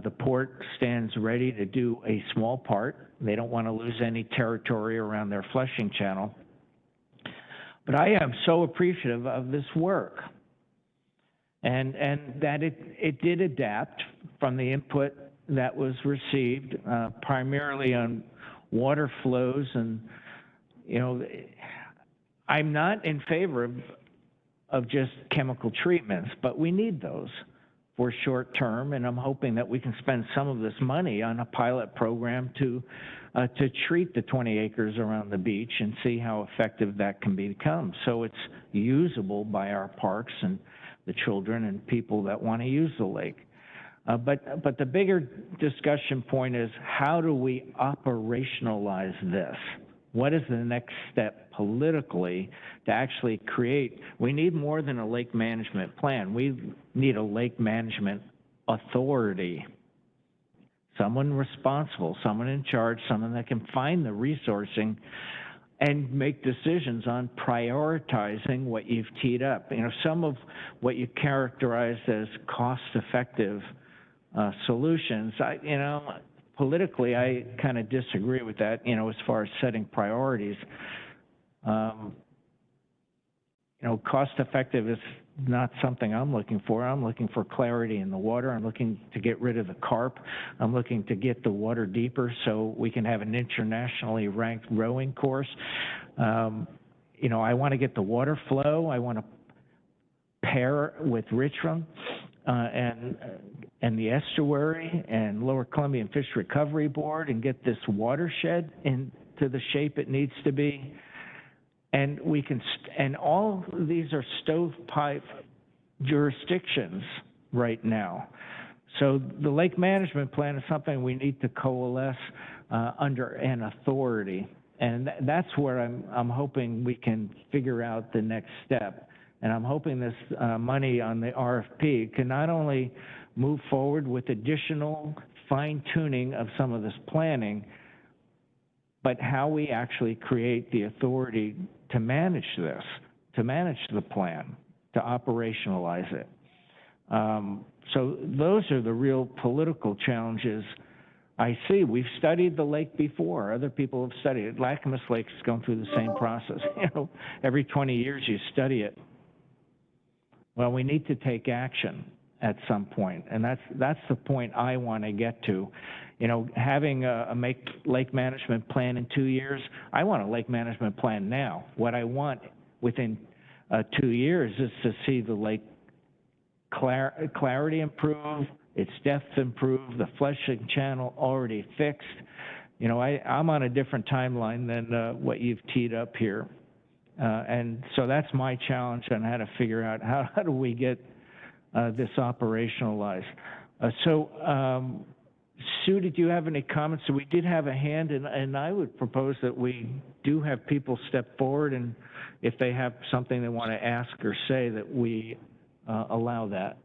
The port stands ready to do a small part. They don't want to lose any territory around their flushing channel. But I am so appreciative of this work. and that it did adapt from the input that was received, primarily on water flows. And, you know, I'm not in favor of just chemical treatments, but we need those for short term, and I'm hoping that we can spend some of this money on a pilot program to treat the 20 acres around the beach and see how effective that can become, so it's usable by our parks and the children and people that want to use the lake. But the bigger discussion point is, how do we operationalize this? What is the next step politically to actually create? We need more than a lake management plan. We need a lake management authority. Someone responsible, someone in charge, someone that can find the resourcing and make decisions on prioritizing what you've teed up. You know, some of what you characterized as cost-effective solutions, politically, I kind of disagree with that, as far as setting priorities. Cost-effective is not something I'm looking for. I'm looking for clarity in the water. I'm looking to get rid of the carp. I'm looking to get the water deeper so we can have an internationally ranked rowing course. I want to get the water flow. I want to pair with Richmond and the estuary and Lower Columbian Fish Recovery Board and get this watershed into the shape it needs to be. And we can, and all of these are stovepipe jurisdictions right now. So the lake management plan is something we need to coalesce under an authority. And that's where I'm hoping we can figure out the next step. And I'm hoping this money on the RFP can not only move forward with additional fine-tuning of some of this planning, but how we actually create the authority to manage this, to manage the plan, to operationalize it. So those are the real political challenges I see. We've studied the lake before. Other people have studied it. Lacamas Lake's gone through the same process. Every 20 years you study it. Well, we need to take action at some point, and that's the point I want to get to. Having a lake management plan in 2 years, I want a lake management plan now. What I want within 2 years is to see the lake clarity improve, its depth improve, the flushing channel already fixed. I'm on a different timeline than what you've teed up here. And so that's my challenge on how to figure out how do we get this operationalized. Sue, did you have any comments? So we did have a hand, and I would propose that we do have people step forward, and if they have something they want to ask or say, that we allow that.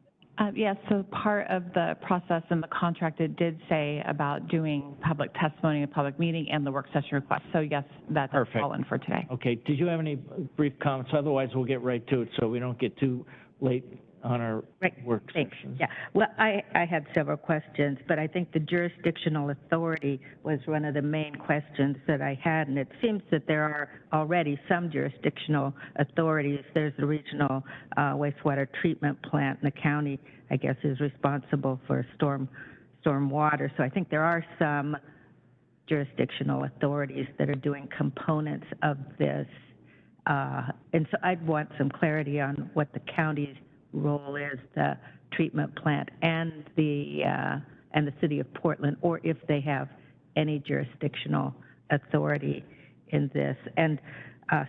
Yes, so part of the process in the contract, it did say about doing public testimony, a public meeting, and the work session request. So yes, that's all in for today. Okay, did you have any brief comments? Otherwise, we'll get right to it so we don't get too late on our work sessions. Yeah, well, I had several questions, but I think the jurisdictional authority was one of the main questions that I had, and it seems that there are already some jurisdictional authorities. There's the regional wastewater treatment plant, and the county, I guess, is responsible for storm water. So I think there are some jurisdictional authorities that are doing components of this, and so I'd want some clarity on what the county's role is, the treatment plant and the city of Portland, or if they have any jurisdictional authority in this. And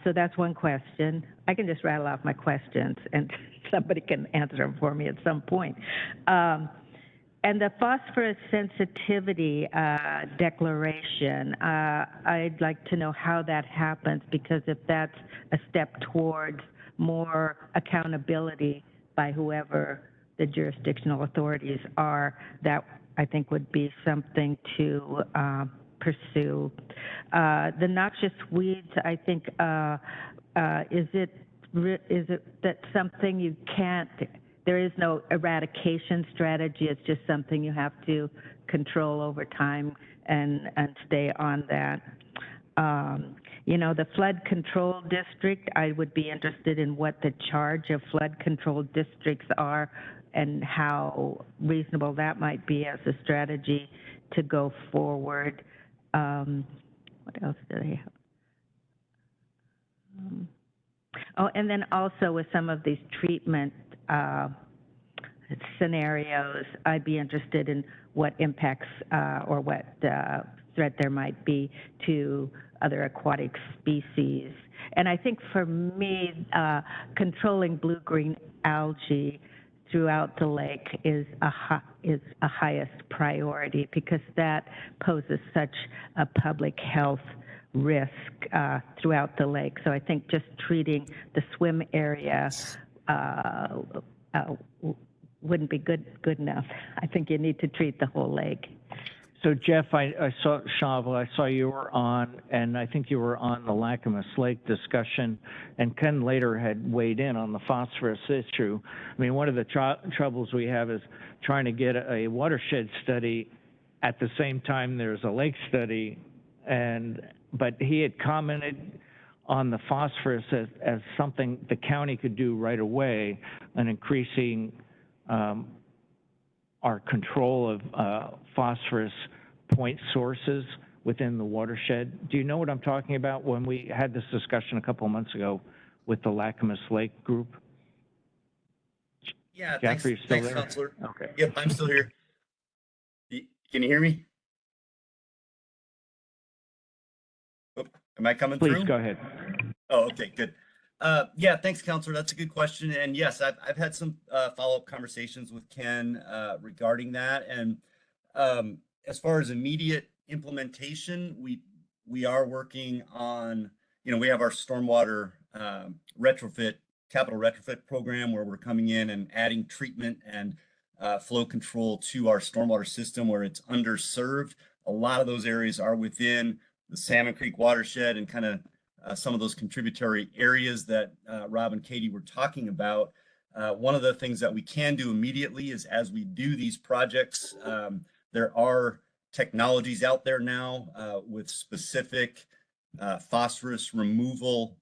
so that's one question. I can just rattle off my questions and somebody can answer them for me at some point. And the phosphorus sensitivity declaration, I'd like to know how that happens, because if that's a step towards more accountability by whoever the jurisdictional authorities are, that I think would be something to pursue. The noxious weeds, I think, is it that something you can't, there is no eradication strategy, it's just something you have to control over time and stay on that. You know, the flood control district, I would be interested in what the charge of flood control districts are and how reasonable that might be as a strategy to go forward. What else did I have? Oh, and then also with some of these treatment scenarios, I'd be interested in what impacts or what threat there might be to other aquatic species. And I think for me, controlling blue-green algae throughout the lake is a highest priority because that poses such a public health risk throughout the lake. So I think just treating the swim area wouldn't be good enough. I think you need to treat the whole lake. So Jeff, I saw, Shava, I saw you were on, and I think you were on the Lacamas Lake discussion, and Ken later had weighed in on the phosphorus issue. I mean, one of the troubles we have is trying to get a watershed study at the same time there's a lake study, but he had commented on the phosphorus as something the county could do right away, and increasing our control of phosphorus point sources within the watershed. Do you know what I'm talking about when we had this discussion a couple of months ago with the Lacamas Lake group? Yeah, Jeff, are you still thanks, there? Counselor. Okay. Yep, I'm still here. Can you hear me? Oh, am I coming through? Please go ahead. Oh, okay, good. Yeah, thanks, Counselor. That's a good question. And yes, I've had some follow-up conversations with Ken regarding that. And as far as immediate implementation, we are working on, we have our stormwater capital retrofit program where we're coming in and adding treatment and flow control to our stormwater system where it's underserved. A lot of those areas are within the Salmon Creek watershed and kind of some of those contributory areas that Rob and Katie were talking about. One of the things that we can do immediately is as we do these projects, there are technologies out there now with specific phosphorus removal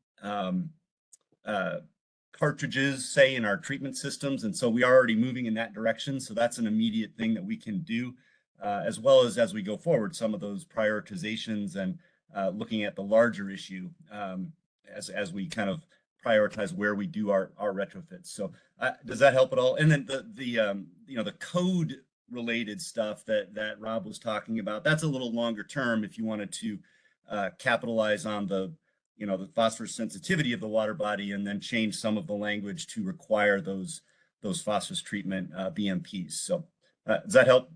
cartridges, say, in our treatment systems. And so we are already moving in that direction. So that's an immediate thing that we can do, as well as we go forward, some of those prioritizations and looking at the larger issue as we kind of prioritize where we do our retrofits. So does that help at all? And then the code related stuff that Rob was talking about, that's a little longer term if you wanted to capitalize on the phosphorus sensitivity of the water body and then change some of the language to require those phosphorus treatment BMPs. So does that help?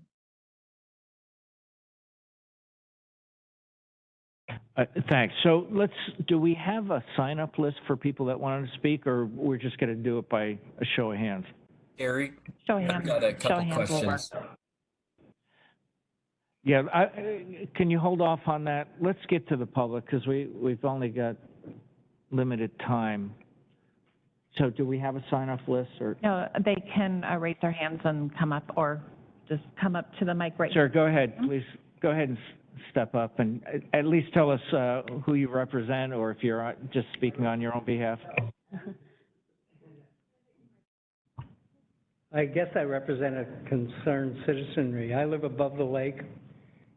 Thanks. So do we have a sign-up list for people that wanted to speak, or we're just going to do it by a show of hands? Eric, Show of I've hands. got a Show couple of hands will work. questions. Yeah, can you hold off on that? Let's get to the public because we've only got limited time. So do we have a sign-up list or? No, they can raise their hands and come up, or just come up to the mic right. Sure, go ahead, please. Go ahead and step up and at least tell us who you represent, or if you're just speaking on your own behalf. I guess I represent a concerned citizenry. I live above the lake,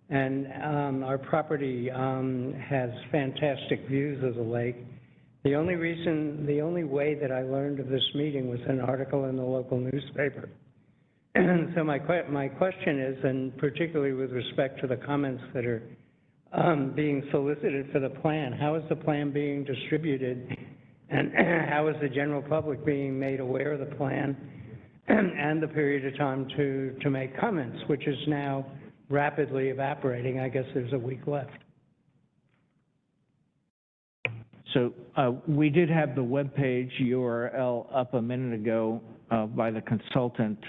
and our property has fantastic views of the lake. The only way that I learned of this meeting was an article in the local newspaper. And so my question is, and particularly with respect to the comments that are being solicited for the plan, how is the plan being distributed, and how is the general public being made aware of the plan and the period of time to make comments, which is now rapidly evaporating? I guess there's a week left. So we did have the webpage URL up a minute ago by the consultant.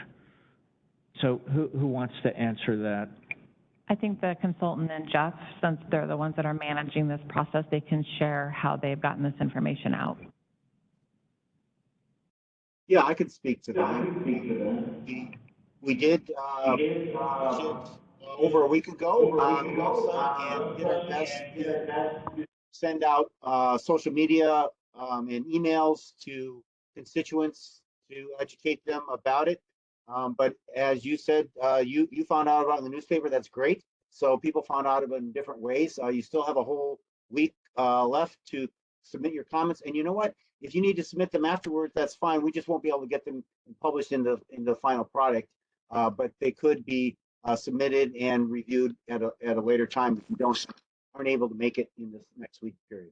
So who wants to answer that? I think the consultant and Jeff, since they're the ones that are managing this process, they can share how they've gotten this information out. Yeah, I could speak to that. We did over a week ago on the website and did our best send out social media and emails to constituents to educate them about it. But as you said, you found out about it in the newspaper. That's great. So people found out about it in different ways. You still have a whole week left to submit your comments. And you know what? If you need to submit them afterwards, that's fine. We just won't be able to get them published in the final product. But they could be submitted and reviewed at a later time if you aren't able to make it in this next week period.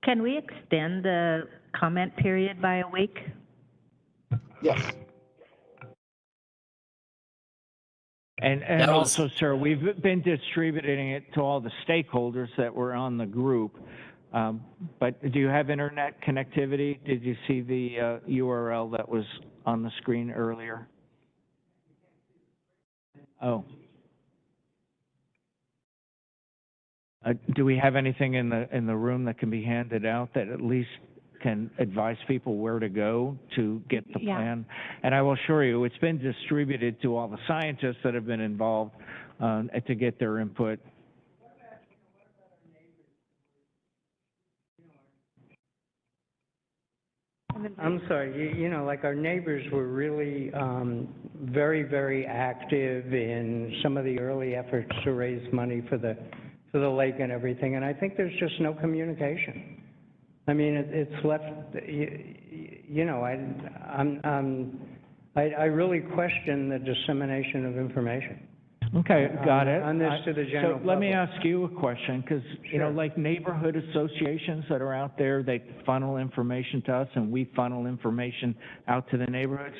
Can we extend the comment period by a week? Yes. And also, sir, we've been distributing it to all the stakeholders that were on the group. But do you have internet connectivity? Did you see the URL that was on the screen earlier? Oh. Do we have anything in the room that can be handed out that at least can advise people where to go to get the plan? And I will assure you, it's been distributed to all the scientists that have been involved to get their input. I'm sorry, you know, like our neighbors were really very, very active in some of the early efforts to raise money for the lake and everything, and I think there's just no communication. I mean, it's left, you know, I really question the dissemination of information. Okay, got it. On this to the general public. So let me ask you a question, because, you know, like neighborhood associations that are out there, they funnel information to us and we funnel information out to the neighborhoods.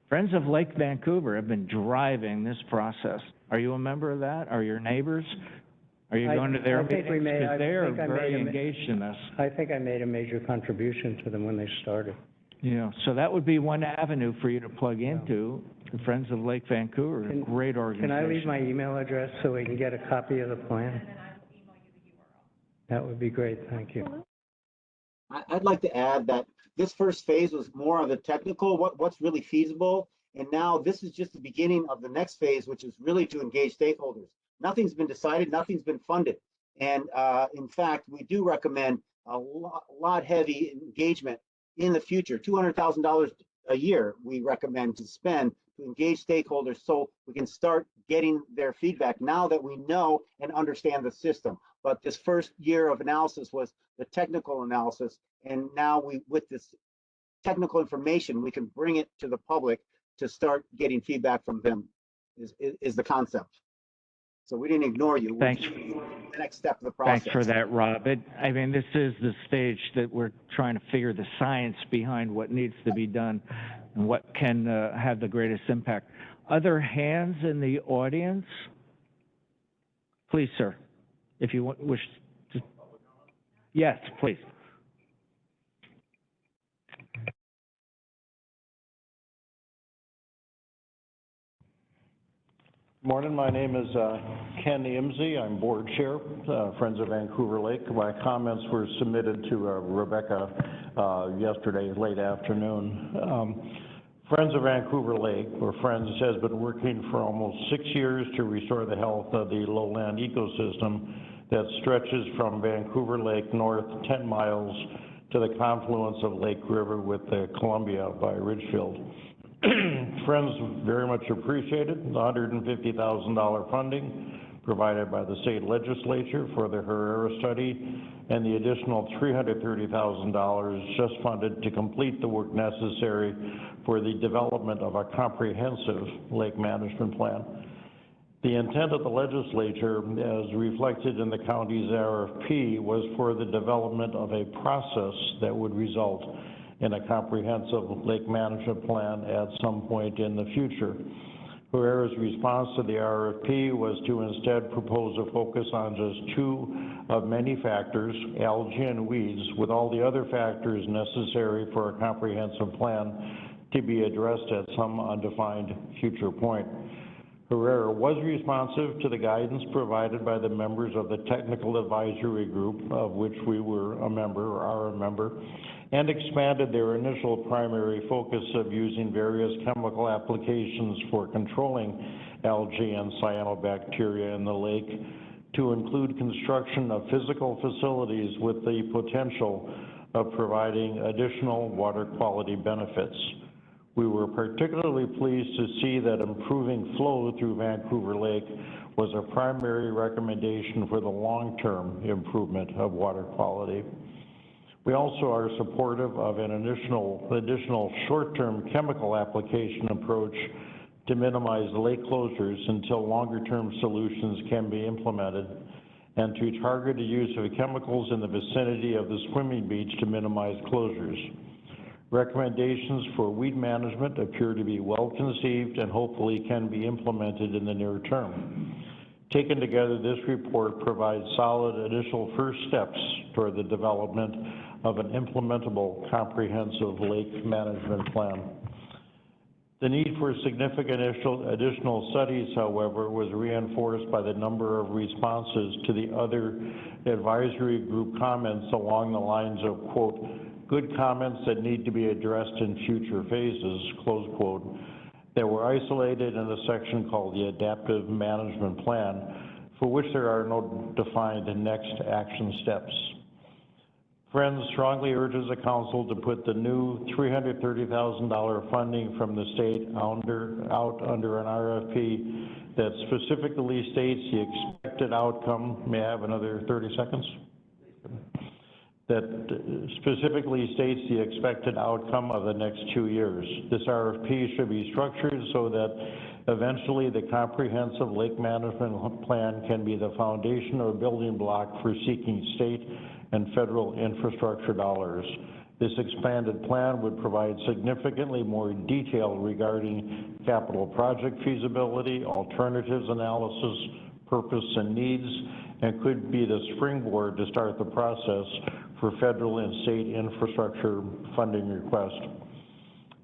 Friends of Lake Vancouver have been driving this process. Are you a member of that? Are your neighbors? Are you going to their meetings? Because they are very engaged in this. I think I made a major contribution to them when they started. Yeah, so that would be one avenue for you to plug into. The Friends of Lake Vancouver, a great organization. Can I leave my email address so we can get a copy of the plan? And then I will email you the URL. That would be great, thank you. I'd like to add that this first phase was more of the technical, what's really feasible. And now this is just the beginning of the next phase, which is really to engage stakeholders. Nothing's been decided, nothing's been funded. And in fact, we do recommend a lot heavy engagement in the future. $200,000 a year we recommend to spend to engage stakeholders so we can start getting their feedback now that we know and understand the system. But this first year of analysis was the technical analysis, and now with this technical information, we can bring it to the public to start getting feedback from them is the concept. So we didn't ignore you. Thanks. The next step of the process. Thanks for that, Rob. I mean, this is the stage that we're trying to figure the science behind what needs to be done and what can have the greatest impact. Other hands in the audience? Please, sir, if you wish to. Yes, please. Morning, my name is Ken Imsey. I'm board chair, Friends of Vancouver Lake. My comments were submitted to Rebecca yesterday, late afternoon. Friends of Vancouver Lake, or Friends, has been working for almost 6 years to restore the health of the lowland ecosystem that stretches from Vancouver Lake north 10 miles to the confluence of Lake River with the Columbia by Ridgefield. Friends very much appreciated the $150,000 funding provided by the state legislature for the Herrera study and the additional $330,000 just funded to complete the work necessary for the development of a comprehensive lake management plan. The intent of the legislature, as reflected in the county's RFP, was for the development of a process that would result in a comprehensive lake management plan at some point in the future. Herrera's response to the RFP was to instead propose a focus on just 2 of many factors, algae and weeds, with all the other factors necessary for a comprehensive plan to be addressed at some undefined future point. Herrera was responsive to the guidance provided by the members of the technical advisory group, of which we were a member, or are a member, and expanded their initial primary focus of using various chemical applications for controlling algae and cyanobacteria in the lake to include construction of physical facilities with the potential of providing additional water quality benefits. We were particularly pleased to see that improving flow through Vancouver Lake was a primary recommendation for the long-term improvement of water quality. We also are supportive of an additional short-term chemical application approach to minimize lake closures until longer-term solutions can be implemented, and to target the use of chemicals in the vicinity of the swimming beach to minimize closures. Recommendations for weed management appear to be well conceived and hopefully can be implemented in the near term. Taken together, this report provides solid initial first steps toward the development of an implementable comprehensive lake management plan. The need for significant additional studies, however, was reinforced by the number of responses to the other advisory group comments along the lines of, quote, good comments that need to be addressed in future phases, close quote, that were isolated in a section called the Adaptive Management Plan, for which there are no defined next action steps. Friends strongly urges the council to put the new $330,000 funding from the state out under an RFP that specifically states the expected outcome. May I have another 30 seconds? That specifically states the expected outcome of the next 2 years. This RFP should be structured so that eventually the comprehensive lake management plan can be the foundation or building block for seeking state and federal infrastructure dollars. This expanded plan would provide significantly more detail regarding capital project feasibility, alternatives analysis, purpose and needs, and could be the springboard to start the process for federal and state infrastructure funding request.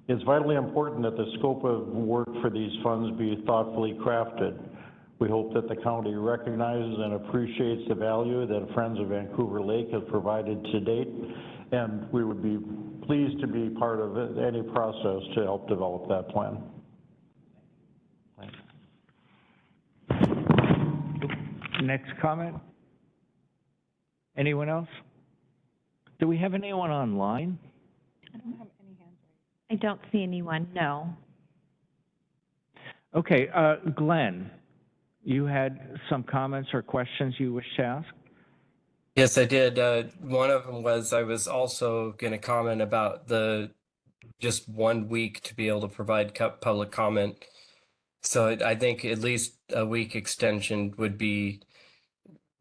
It's vitally important that the scope of work for these funds be thoughtfully crafted. We hope that the county recognizes and appreciates the value that Friends of Vancouver Lake has provided to date, and we would be pleased to be part of any process to help develop that plan. Next comment? Anyone else? Do we have anyone online? I don't have any hands raised. I don't see anyone, no. Okay, Glenn, you had some comments or questions you wish to ask? Yes, I did. One of them was I was also going to comment about the just 1 week to be able to provide public comment. So I think at least a week extension would be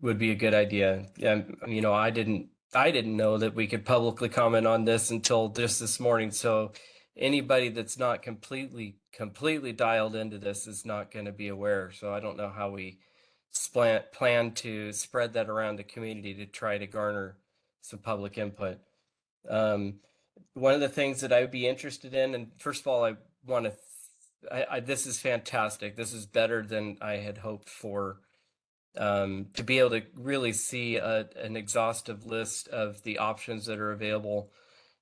a good idea. You know, I didn't know that we could publicly comment on this until just this morning. So anybody that's not completely dialed into this is not going to be aware. So I don't know how we plan to spread that around the community to try to garner some public input. One of the things that I would be interested in, and first of all, I want to, this is fantastic. This is better than I had hoped for. To be able to really see an exhaustive list of the options that are available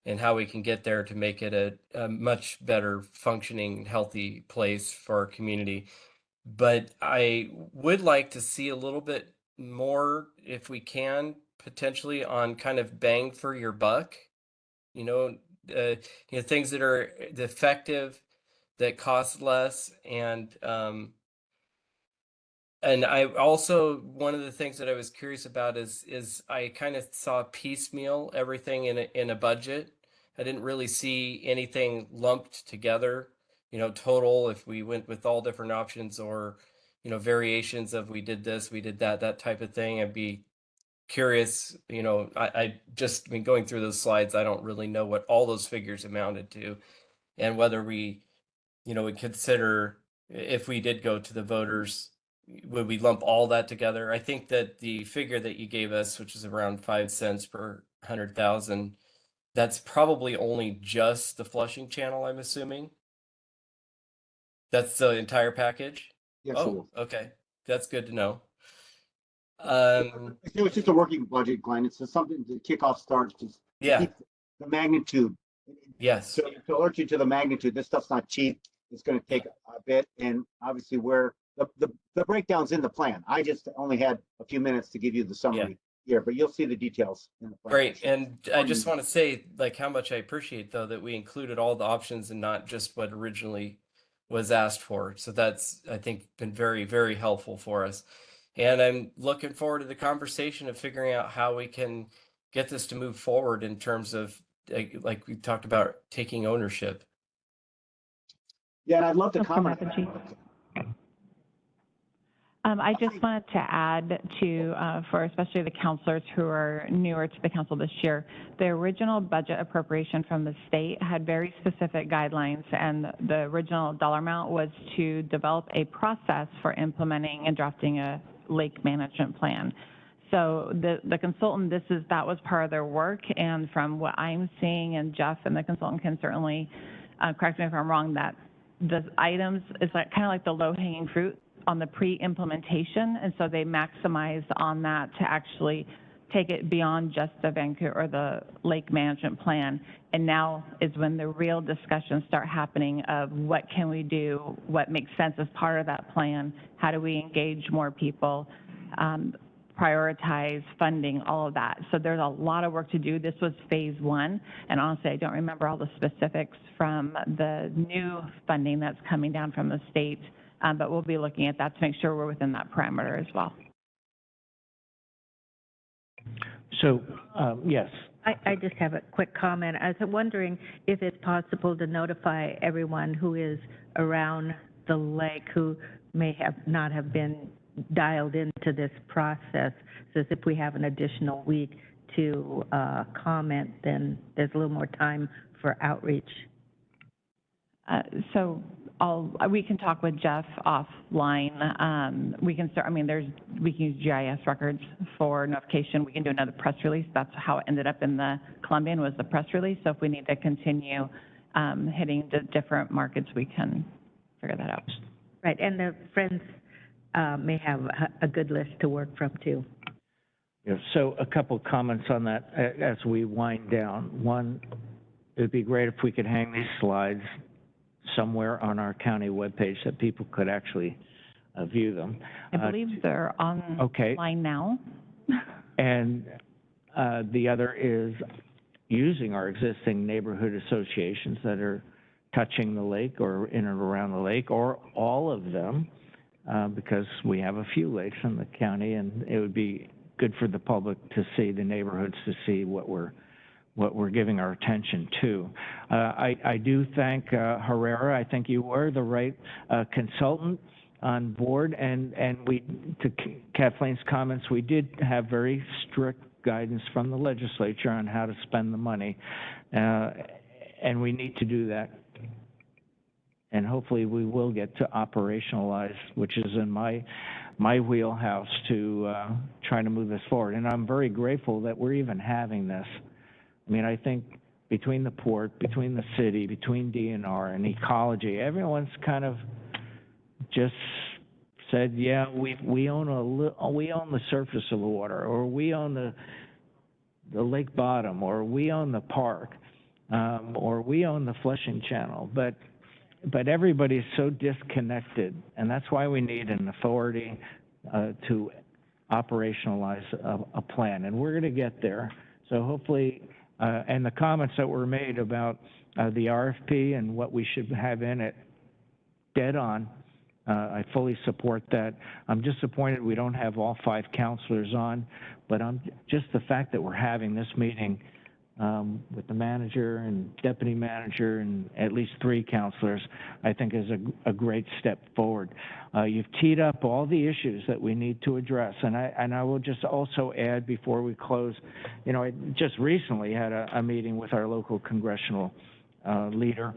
and how we can get there to make it a much better functioning, healthy place for our community. But I would like to see a little bit more, if we can, potentially on kind of bang for your buck, things that are effective, that cost less, and I also, one of the things that I was curious about is I kind of saw piecemeal everything in a budget. I didn't really see anything lumped together, total if we went with all different options, or, variations of we did this, we did that, that type of thing. I'd be curious, I just been going through those slides. I don't really know what all those figures amounted to, and whether we, would consider, if we did go to the voters, would we lump all that together? I think that the figure that you gave us, which is around 5 cents per 100,000, that's probably only just the flushing channel, I'm assuming. That's the entire package? Yes, Oh, okay. That's good to know. It's just a working budget, Glenn. It's just something to kick off starts. Just Yeah. keep the magnitude. Yes. So to alert you to the magnitude, this stuff's not cheap. It's going to take a bit, and obviously we're the breakdown's in the plan. I just only had a few minutes to give you the summary here, but you'll see the details in the plan. Great, and I just want to say, like, how much I appreciate, though, that we included all the options and not just what originally was asked for. So that's, I think, been very, very helpful for us. And I'm looking forward to the conversation of figuring out how we can get this to move forward in terms of, like we talked about, taking ownership. Yeah, and I'd love to Okay, comment. Madam I just wanted to add to, for especially the counselors who are newer to the council this year, the original budget appropriation from the state had very specific guidelines, and the original dollar amount was to develop a process for implementing and drafting a lake management plan. So the consultant, that was part of their work, and from what I'm seeing, and Jeff and the consultant can certainly correct me if I'm wrong, that the items is like kind of like the low-hanging fruit on the pre-implementation, and so they maximized on that to actually take it beyond just the Vancouver or the lake management plan. And now is when the real discussions start happening of what can we do, what makes sense as part of that plan, how do we engage more people, prioritize funding, all of that. So there's a lot of work to do. This was phase one, and honestly, I don't remember all the specifics from the new funding that's coming down from the state. But we'll be looking at that to make sure we're within that parameter as well. So, yes. I just have a quick comment. I was wondering if it's possible to notify everyone who is around the lake who may not have been dialed into this process. So if we have an additional week to comment, then there's a little more time for outreach. So we can talk with Jeff offline. We can start, we can use GIS records for notification. We can do another press release. That's how it ended up in the Columbian, was the press release. So if we need to continue hitting the different markets, we can figure that out. Right, and the Friends may have a good list to work from too. Yeah, so a couple comments on that as we wind down. One, it would be great if we could hang these slides somewhere on our county webpage that people could actually view them. I believe they're online now. And the other is using our existing neighborhood associations that are touching the lake or in and around the lake, or all of them, because we have a few lakes in the county, and it would be good for the public to see, the neighborhoods to see what we're giving our attention to. I do thank Herrera. I think you were the right consultant on board, and we, to Kathleen's comments, we did have very strict guidance from the legislature on how to spend the money, and we need to do that. And hopefully we will get to operationalize, which is in my wheelhouse, to try to move this forward. And I'm very grateful that we're even having this. I mean, I think between the port, between the city, between DNR and ecology, everyone's kind of just said, yeah, we own the surface of the water, or we own the lake bottom, or we own the park, or we own the Flushing Channel. But everybody's so disconnected, and that's why we need an authority to operationalize a plan, and we're going to get there. So hopefully, and the comments that were made about the RFP and what we should have in it, dead on. I fully support that. I'm disappointed we don't have all 5 counselors on, but just the fact that we're having this meeting with the manager and deputy manager and at least 3 counselors, I think is a great step forward. You've teed up all the issues that we need to address, and I will just also add before we close, you know, I just recently had a meeting with our local congressional leader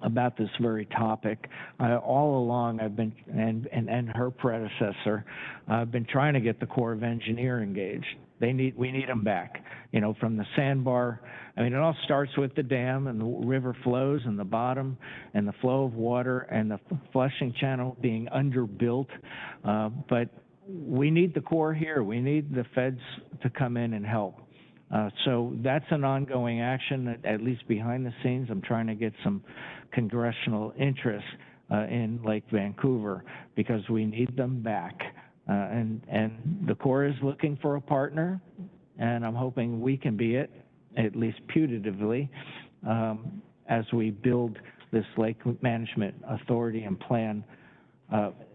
about this very topic. All along I've been, and her predecessor, I've been trying to get the Corps of Engineers engaged. We need them back, you know, from the sandbar. I mean, it all starts with the dam and the river flows and the bottom and the flow of water and the Flushing Channel being underbuilt. But we need the Corps here. We need the feds to come in and help. So that's an ongoing action, at least behind the scenes. I'm trying to get some congressional interest. in Lake Vancouver, because we need them back. And the Corps is looking for a partner, and I'm hoping we can be it, at least putatively, as we build this lake management authority and plan.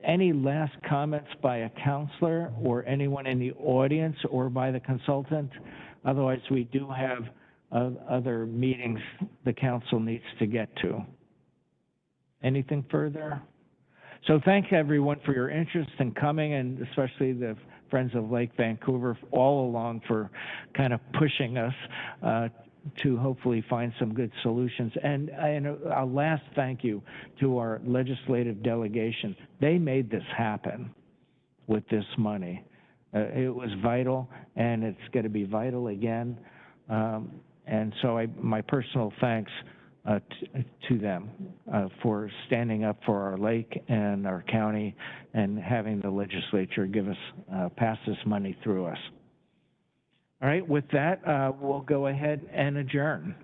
Any last comments by a counselor or anyone in the audience or by the consultant? Otherwise, we do have other meetings the council needs to get to. Anything further? So thank everyone for your interest in coming, and especially the Friends of Lake Vancouver all along for kind of pushing us to hopefully find some good solutions. And a last thank you to our legislative delegation. They made this happen with this money. It was vital, and it's going to be vital again. And so my personal thanks to them for standing up for our lake and our county and having the legislature give us, pass this money through us. All right, with that, we'll go ahead and adjourn.